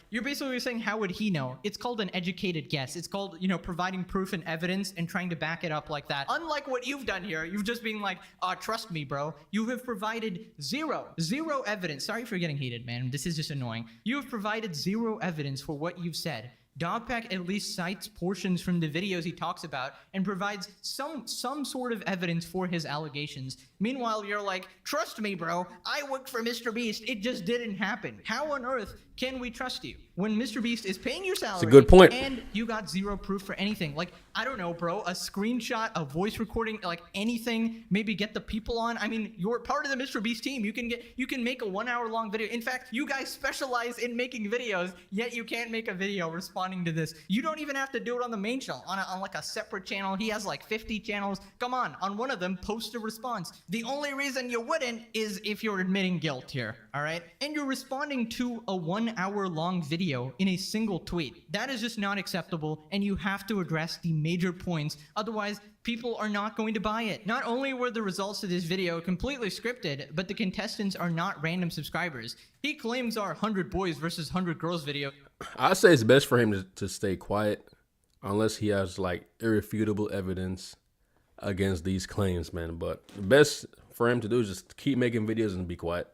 You're basically saying, how would he know? It's called an educated guess. It's called, providing proof and evidence and trying to back it up like that. Unlike what you've done here, you've just been like, trust me, bro. You have provided zero evidence. Sorry for getting heated, man. This is just annoying. You have provided zero evidence for what you've said. Dogpack at least cites portions from the videos he talks about and provides some sort of evidence for his allegations. Meanwhile, you're like, trust me, bro, I worked for MrBeast, it just didn't happen. How on earth Can we trust you when MrBeast is paying your salary? It's a good point. And you got zero proof for anything. Like, I don't know, bro, a screenshot, a voice recording, like anything, maybe get the people on. I mean, you're part of the MrBeast team. You can make a 1 hour long video. In fact, you guys specialize in making videos, yet you can't make a video responding to this. You don't even have to do it on the main channel, on like a separate channel. He has like 50 channels. Come on one of them, post a response. The only reason you wouldn't is if you're admitting guilt here, all right? And you're responding to a 1 hour long video in a single tweet. That is just not acceptable, and you have to address the major points. Otherwise, people are not going to buy it. Not only were the results of this video completely scripted, but the contestants are not random subscribers. He claims our 100 boys versus 100 girls video. I say it's best for him to stay quiet unless he has like irrefutable evidence against these claims, man. But the best for him to do is just keep making videos and be quiet.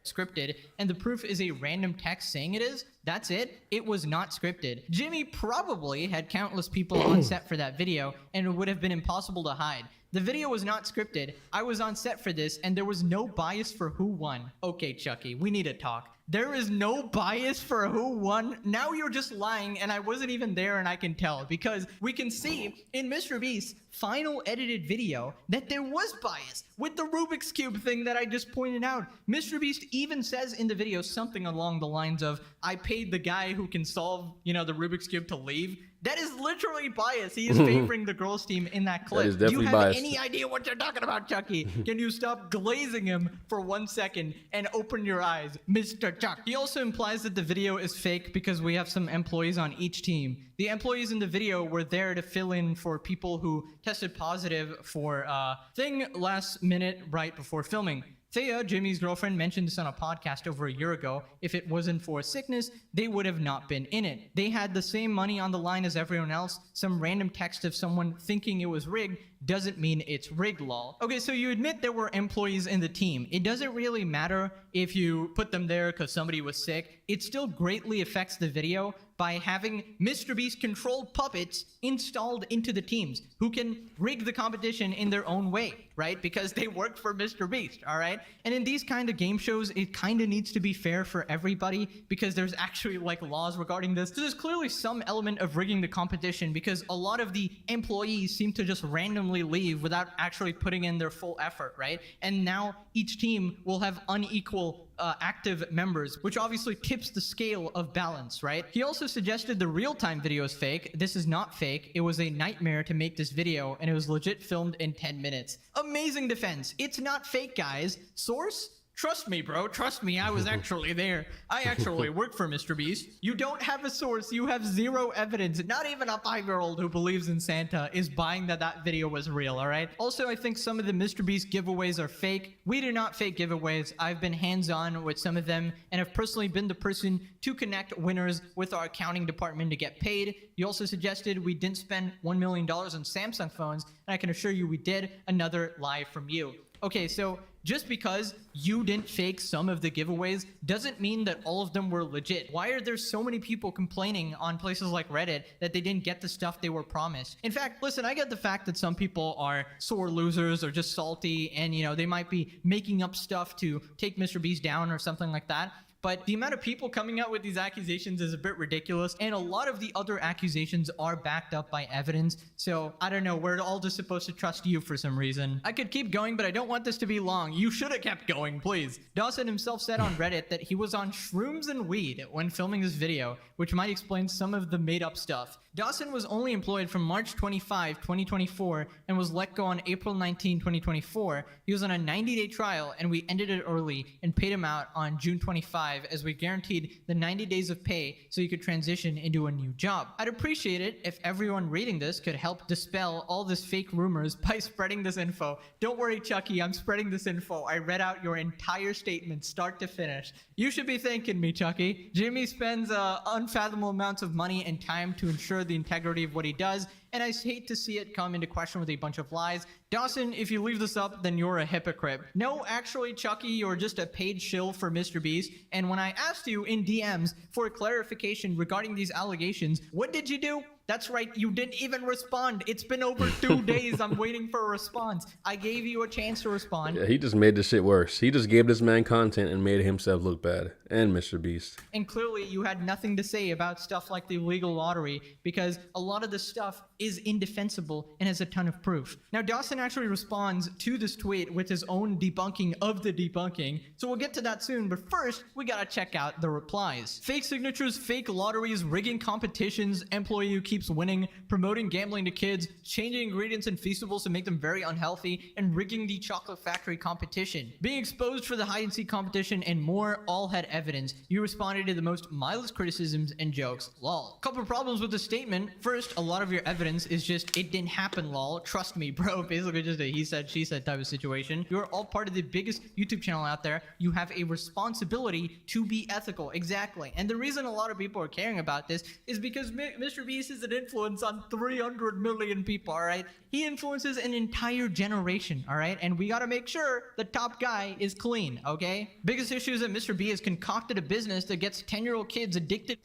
Scripted, and the proof is a random text saying it is. That's it. It was not scripted. Jimmy probably had countless people on set for that video, and it would have been impossible to hide. The video was not scripted. I was on set for this, and there was no bias for who won. Okay, Chucky, we need to talk. There is no bias for who won? Now you're just lying, and I wasn't even there, and I can tell, because we can see in MrBeast's final edited video that there was bias with the Rubik's Cube thing that I just pointed out. MrBeast even says in the video something along the lines of, I paid the guy who can solve, the Rubik's Cube to leave. That is literally bias. He is favoring the girls team in that clip. That is Do you definitely have biased. any idea what you're talking about, Chucky? Can you stop glazing him for 1 second and open your eyes, Mr. Chuck? He also implies that the video is fake because we have some employees on each team. The employees in the video were there to fill in for people who tested positive for thing last minute right before filming. Thea, Jimmy's girlfriend, mentioned this on a podcast over a year ago. If it wasn't for sickness, they would have not been in it. They had the same money on the line as everyone else. Some random text of someone thinking it was rigged doesn't mean it's rigged, lol. Okay, so you admit there were employees in the team. It doesn't really matter if you put them there because somebody was sick. It still greatly affects the video by having MrBeast controlled puppets installed into the teams who can rig the competition in their own way, right? Because they work for MrBeast, all right? And in these kind of game shows, it kind of needs to be fair for everybody because there's actually like laws regarding this. So there's clearly some element of rigging the competition because a lot of the employees seem to just randomly leave without actually putting in their full effort, right? And now each team will have unequal active members, which obviously tips the scale of balance, right? He also suggested the real-time video is fake. This is not fake. It was a nightmare to make this video, and it was legit filmed in 10 minutes. Amazing defense. It's not fake, guys. Source? Trust me, bro. Trust me. I was actually there. I actually work for MrBeast. You don't have a source. You have zero evidence. Not even a 5-year-old who believes in Santa is buying that video was real, all right? Also, I think some of the MrBeast giveaways are fake. We do not fake giveaways. I've been hands-on with some of them and have personally been the person to connect winners with our accounting department to get paid. You also suggested we didn't spend $1 million on Samsung phones, and I can assure you we did. Another lie from you. Okay, so just because you didn't fake some of the giveaways doesn't mean that all of them were legit. Why are there so many people complaining on places like Reddit that they didn't get the stuff they were promised? In fact, listen, I get the fact that some people are sore losers or just salty and, they might be making up stuff to take MrBeast down or something like that. But the amount of people coming out with these accusations is a bit ridiculous, and a lot of the other accusations are backed up by evidence, so I don't know, we're all just supposed to trust you for some reason. I could keep going, but I don't want this to be long. You should have kept going, please. Dawson himself said on Reddit that he was on shrooms and weed when filming this video, which might explain some of the made-up stuff. Dawson was only employed from March 25, 2024, and was let go on April 19, 2024. He was on a 90-day trial, and we ended it early and paid him out on June 25, as we guaranteed the 90 days of pay so he could transition into a new job. I'd appreciate it if everyone reading this could help dispel all this fake rumors by spreading this info. Don't worry, Chucky, I'm spreading this info. I read out your entire statement, start to finish. You should be thanking me, Chucky. Jimmy spends unfathomable amounts of money and time to ensure the integrity of what he does, and I hate to see it come into question with a bunch of lies. Dawson, if you leave this up, then you're a hypocrite. No, actually, Chucky, you're just a paid shill for MrBeast, and when I asked you in DMs for clarification regarding these allegations, what did you do? That's right, you didn't even respond. It's been over 2 days. I'm waiting for a response. I gave you a chance to respond. Yeah, he just made this shit worse. He just gave this man content and made himself look bad. And MrBeast. And clearly you had nothing to say about stuff like the illegal lottery because a lot of this stuff is indefensible and has a ton of proof. Now Dawson actually responds to this tweet with his own debunking of the debunking, so we'll get to that soon, but first we gotta check out the replies. Fake signatures, fake lotteries, rigging competitions, employee who keeps winning, promoting gambling to kids, changing ingredients in Feastables to make them very unhealthy, and rigging the chocolate factory competition. Being exposed for the hide-and-seek competition and more all had evidence. You responded to the most mindless criticisms and jokes, lol. Couple problems with the statement. First, a lot of your evidence is just, it didn't happen, lol. Trust me, bro. Basically just a he said, she said type of situation. You're all part of the biggest YouTube channel out there. You have a responsibility to be ethical. Exactly. And the reason a lot of people are caring about this is because MrBeast is an influence on 300 million people, alright? He influences an entire generation, alright? And we gotta make sure the top guy is clean, okay? Biggest issue is that MrBeast has concocted a business that gets 10-year-old kids addicted.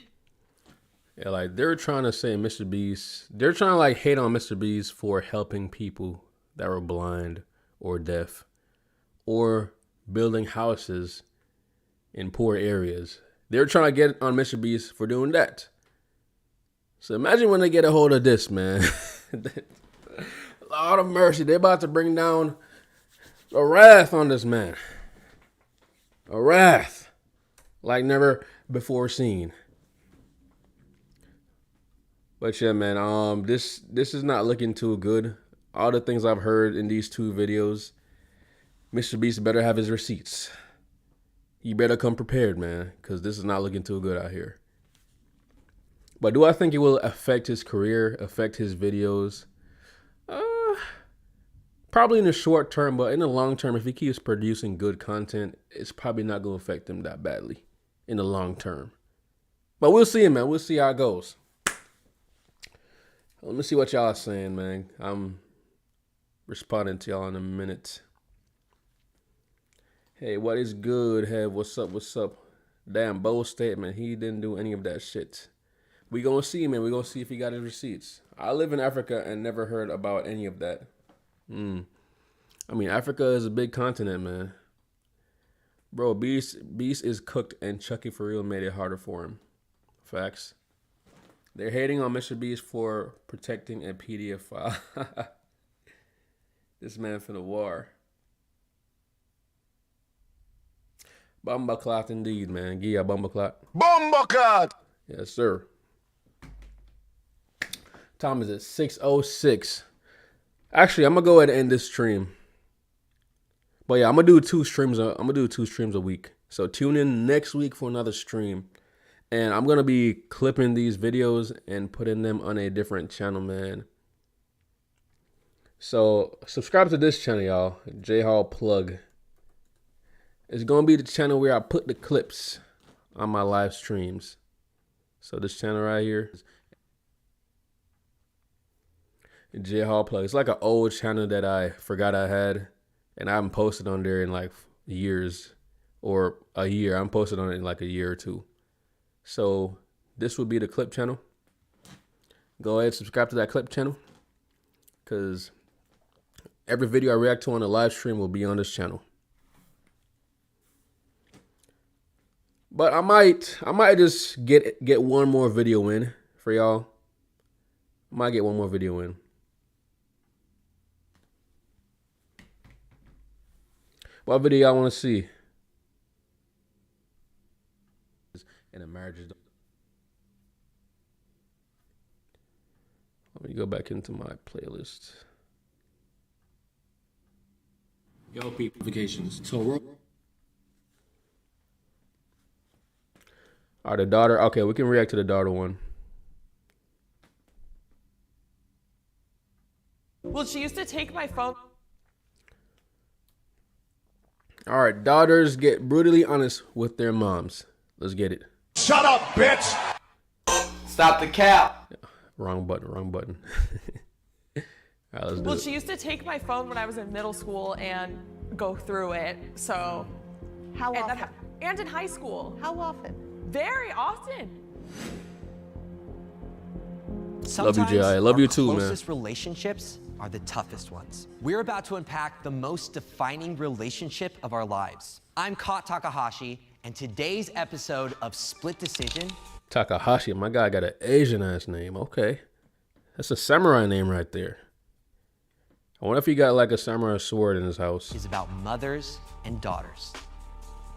Yeah, like they're trying to say MrBeast, they're trying to like hate on MrBeast for helping people that were blind or deaf or building houses in poor areas. They're trying to get on MrBeast for doing that. So imagine when they get a hold of this, man. Lord of mercy, they're about to bring down a wrath on this man. A wrath like never before seen. But yeah, man, this is not looking too good. All the things I've heard in these two videos, MrBeast better have his receipts. You better come prepared, man, because this is not looking too good out here. But do I think it will affect his career, affect his videos? Probably in the short term, but in the long term, if he keeps producing good content, it's probably not going to affect him that badly in the long term. But we'll see, man. We'll see how it goes. Let me see what y'all are saying, man. I'm responding to y'all in a minute. Hey, what is good, Hev? What's up? What's up? Damn, bold statement. He didn't do any of that shit. We gonna see, man. We gonna see if he got his receipts. I live in Africa and never heard about any of that. I mean, Africa is a big continent, man. Bro, Beast is cooked and Chucky for real made it harder for him. Facts. They're hating on MrBeast for protecting a PDF file. This man finna war. Bumbleclot indeed, man. Gia Bumbleclot. Bumbleclot! Yes, sir. Time is at 6:06. Actually, I'm gonna go ahead and end this stream. But yeah, I'm gonna do two streams a week. So tune in next week for another stream. And I'm gonna be clipping these videos and putting them on a different channel, man. So subscribe to this channel, y'all. J Hall Plug. It's gonna be the channel where I put the clips on my live streams. So this channel right here, J Hall Plug. It's like an old channel that I forgot I had, and I haven't posted on there in like years or a year. I'm posted on it in like a year or two. So this would be the clip channel. Go ahead, subscribe to that clip channel, because every video I react to on a live stream will be on this channel. But I might just get one more video in for y'all. I might get one more video in. What video y'all want to see? And the marriages. Let me go back into my playlist. Yo, people, vacations. So the daughter. Okay, we can react to the daughter one. Well, she used to take my phone. All right, daughters get brutally honest with their moms. Let's get it. Shut up, bitch! Stop the cap. Yeah, wrong button. All right, let's do it. She used to take my phone when I was in middle school and go through it. So, how often? And in high school. How often? Very often. Love you, Sometimes J.I. Love our you too, man. closest relationships are the toughest ones. We're about to unpack the most defining relationship of our lives. I'm Kot Takahashi, and today's episode of Split Decision. Takahashi, my guy got an Asian ass name. Okay. That's a samurai name right there. I wonder if he got like a samurai sword in his house. Is about mothers and daughters.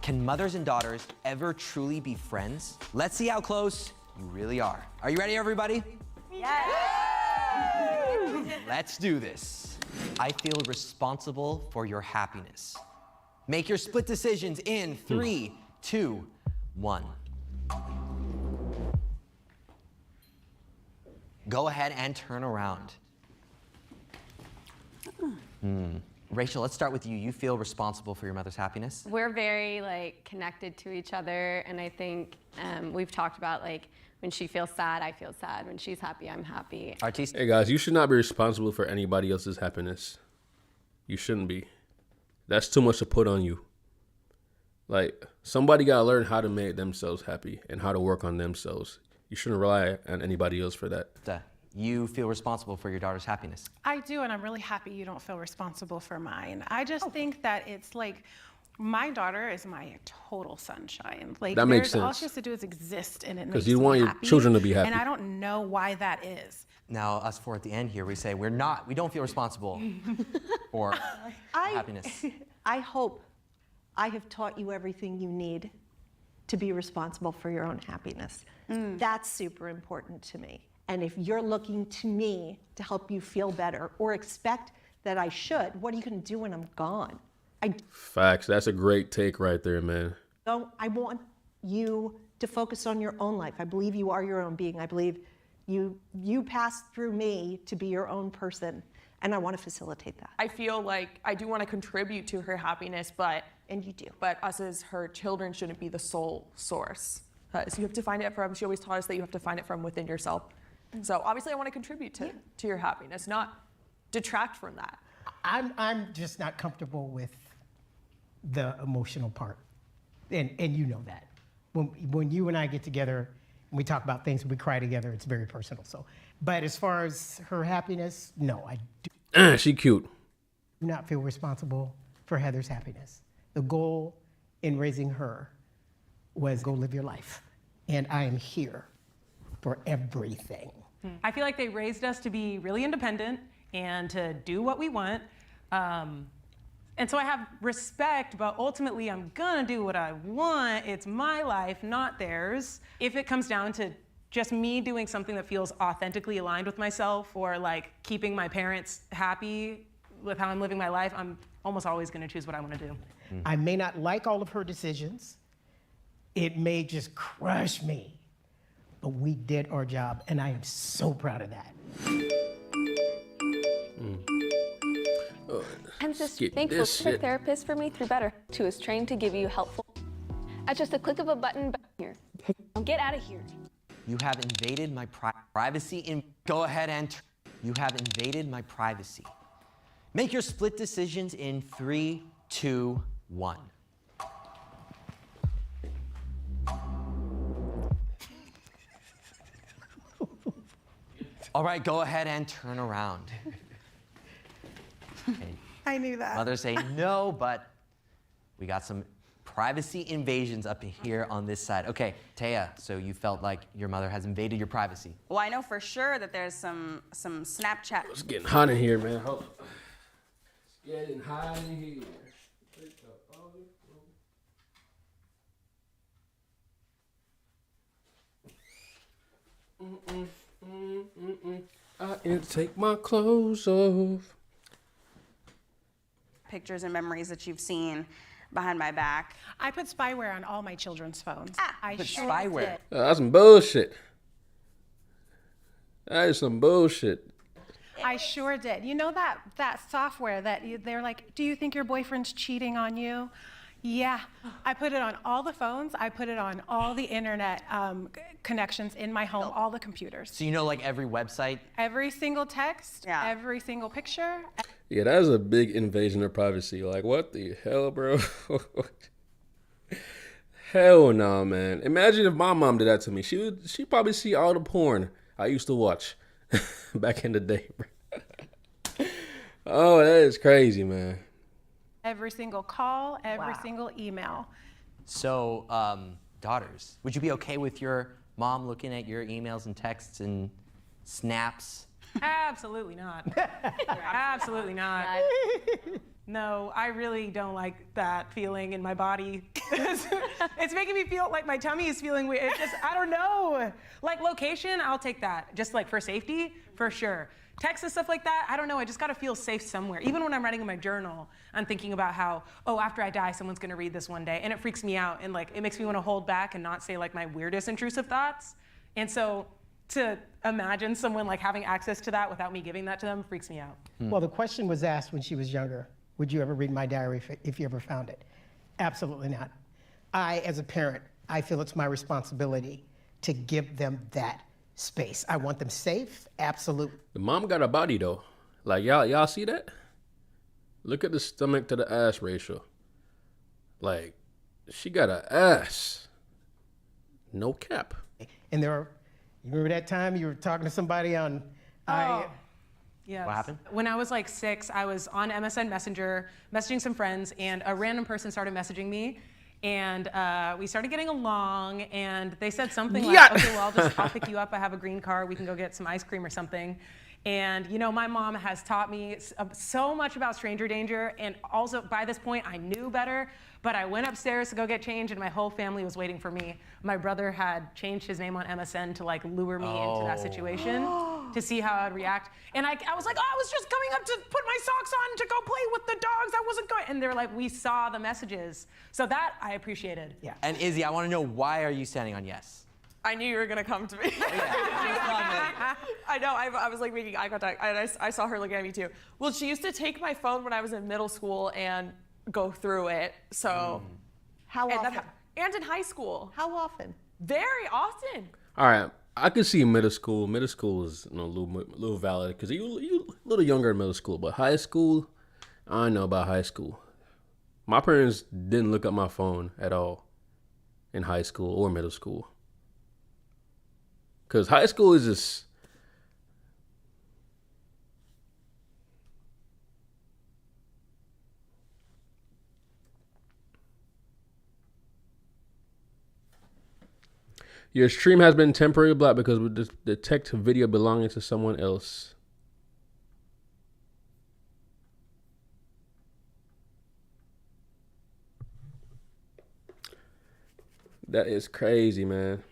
Can mothers and daughters ever truly be friends? Let's see how close you really are. Are you ready, everybody? Let's do this. I feel responsible for your happiness. Make your split decisions in 3, 2, 1. Go ahead and turn around. Rachel, let's start with you. You feel responsible for your mother's happiness? We're very connected to each other, and I think we've talked about when she feels sad, I feel sad. When she's happy, I'm happy. Artiste. Hey guys, you should not be responsible for anybody else's happiness. You shouldn't be. That's too much to put on you. Like, somebody gotta learn how to make themselves happy and how to work on themselves. You shouldn't rely on anybody else for that. You feel responsible for your daughter's happiness? I do, and I'm really happy you don't feel responsible for mine. I just think that it's my daughter is my total sunshine. That makes sense. All she has to do is exist, and it makes Because you me want your happy, children to be happy. And I don't know why that is. Now, us four at the end here, we say we don't feel responsible for happiness. I hope I have taught you everything you need to be responsible for your own happiness. That's super important to me. And if you're looking to me to help you feel better or expect that I should, what are you going to do when I'm gone? Facts. That's a great take right there, man. I want you to focus on your own life. I believe you are your own being. I believe you passed through me to be your own person, and I want to facilitate that. I feel like I do want to contribute to her happiness, and you do. But us as her children shouldn't be the sole source. So you have to find it from. She always taught us that you have to find it from within yourself. So obviously, I want to contribute to your happiness, not detract from that. I'm just not comfortable with the emotional part, and you know that. When you and I get together and we talk about things, we cry together. It's very personal. So, but as far as her happiness, no, I do. She cute. Do not feel responsible for Heather's happiness. The goal in raising her was go live your life, and I am here for everything. I feel like they raised us to be really independent and to do what we want. And so I have respect, but ultimately I'm gonna do what I want. It's my life, not theirs. If it comes down to just me doing something that feels authentically aligned with myself or keeping my parents happy with how I'm living my life, I'm almost always gonna choose what I wanna do. I may not like all of her decisions. It may just crush me. But we did our job, and I am so proud of that. I'm just thankful to a therapist for me through Better, who is trained to give you helpful. At just a click of a button here. Get out of here. You have invaded my privacy. Go ahead and you have invaded my privacy. Make your split decisions in 3, 2, 1. All right, go ahead and turn around. Okay. I knew that. Mothers say no, but we got some privacy invasions up here on this side. Okay, Taya, so you felt like your mother has invaded your privacy. Well, I know for sure that there's some Snapchat. It's getting hot in here, man. Hold on. It's getting hot in here. I need to take my clothes off. Pictures and memories that you've seen behind my back. I put spyware on all my children's phones. I Put sure spyware. did. That's some bullshit. That is some bullshit. I sure did. You know that software that they're like, do you think your boyfriend's cheating on you? Yeah, I put it on all the phones. I put it on all the internet connections in my home, all the computers. So you know like every website? Every single text, every single picture. Yeah, that is a big invasion of privacy. Like, what the hell, bro? Hell no, man. Imagine if my mom did that to me. She'd probably see all the porn I used to watch. Back in the day, bro. Oh, that is crazy, man. Every single call, every single email. So, daughters, would you be okay with your mom looking at your emails and texts and snaps? Absolutely not. Absolutely not. No, I really don't like that feeling in my body. It's making me feel like my tummy is feeling weird. It's just, I don't know. Like location, I'll take that. Just like for safety, for sure. Text and stuff like that, I don't know. I just gotta feel safe somewhere. Even when I'm writing in my journal, I'm thinking about how, oh, after I die, someone's gonna read this one day. And it freaks me out. And like, it makes me wanna hold back and not say like my weirdest intrusive thoughts. And so to imagine someone like having access to that without me giving that to them freaks me out. Well, the question was asked when she was younger. Would you ever read my diary if you ever found it? Absolutely not. I, as a parent, I feel it's my responsibility to give them that space. I want them safe, absolutely. The mom got a body though. Like y'all see that? Look at the stomach to the ass ratio. Like, she got an ass. No cap. And you remember that time you were talking to somebody on Yes. What happened? When I was like 6, I was on MSN Messenger, messaging some friends, and a random person started messaging me. And we started getting along, and they said something like, okay, well, I'll pick you up. I have a green car. We can go get some ice cream or something. And, you know, my mom has taught me so much about stranger danger. And also, by this point, I knew better. But I went upstairs to go get changed, and my whole family was waiting for me. My brother had changed his name on MSN to, like, lure me into that situation to see how I'd react. And I was like, oh, I was just coming up to put my socks on to go play with the dogs. I wasn't going. And they're like, we saw the messages. So that I appreciated. Yeah. And Izzy, I want to know, why are you standing on yes? I knew you were gonna come to me. I know, I was like making eye contact, and I saw her looking at me too. Well, she used to take my phone when I was in middle school and go through it, so. How often? And in high school. How often? Very often. All right, I could see middle school. Middle school is a little valid because you a little younger in middle school, but high school, I don't know about high school. My parents didn't look at my phone at all in high school or middle school. Because high school is just... Your stream has been temporarily blocked because we detect video belonging to someone else. That is crazy, man.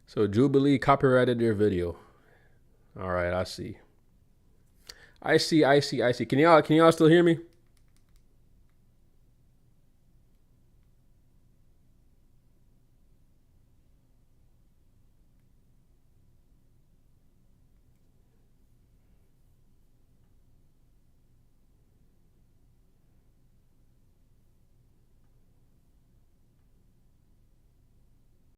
So Jubilee copyrighted their video. All right, I see. Can y'all still hear me?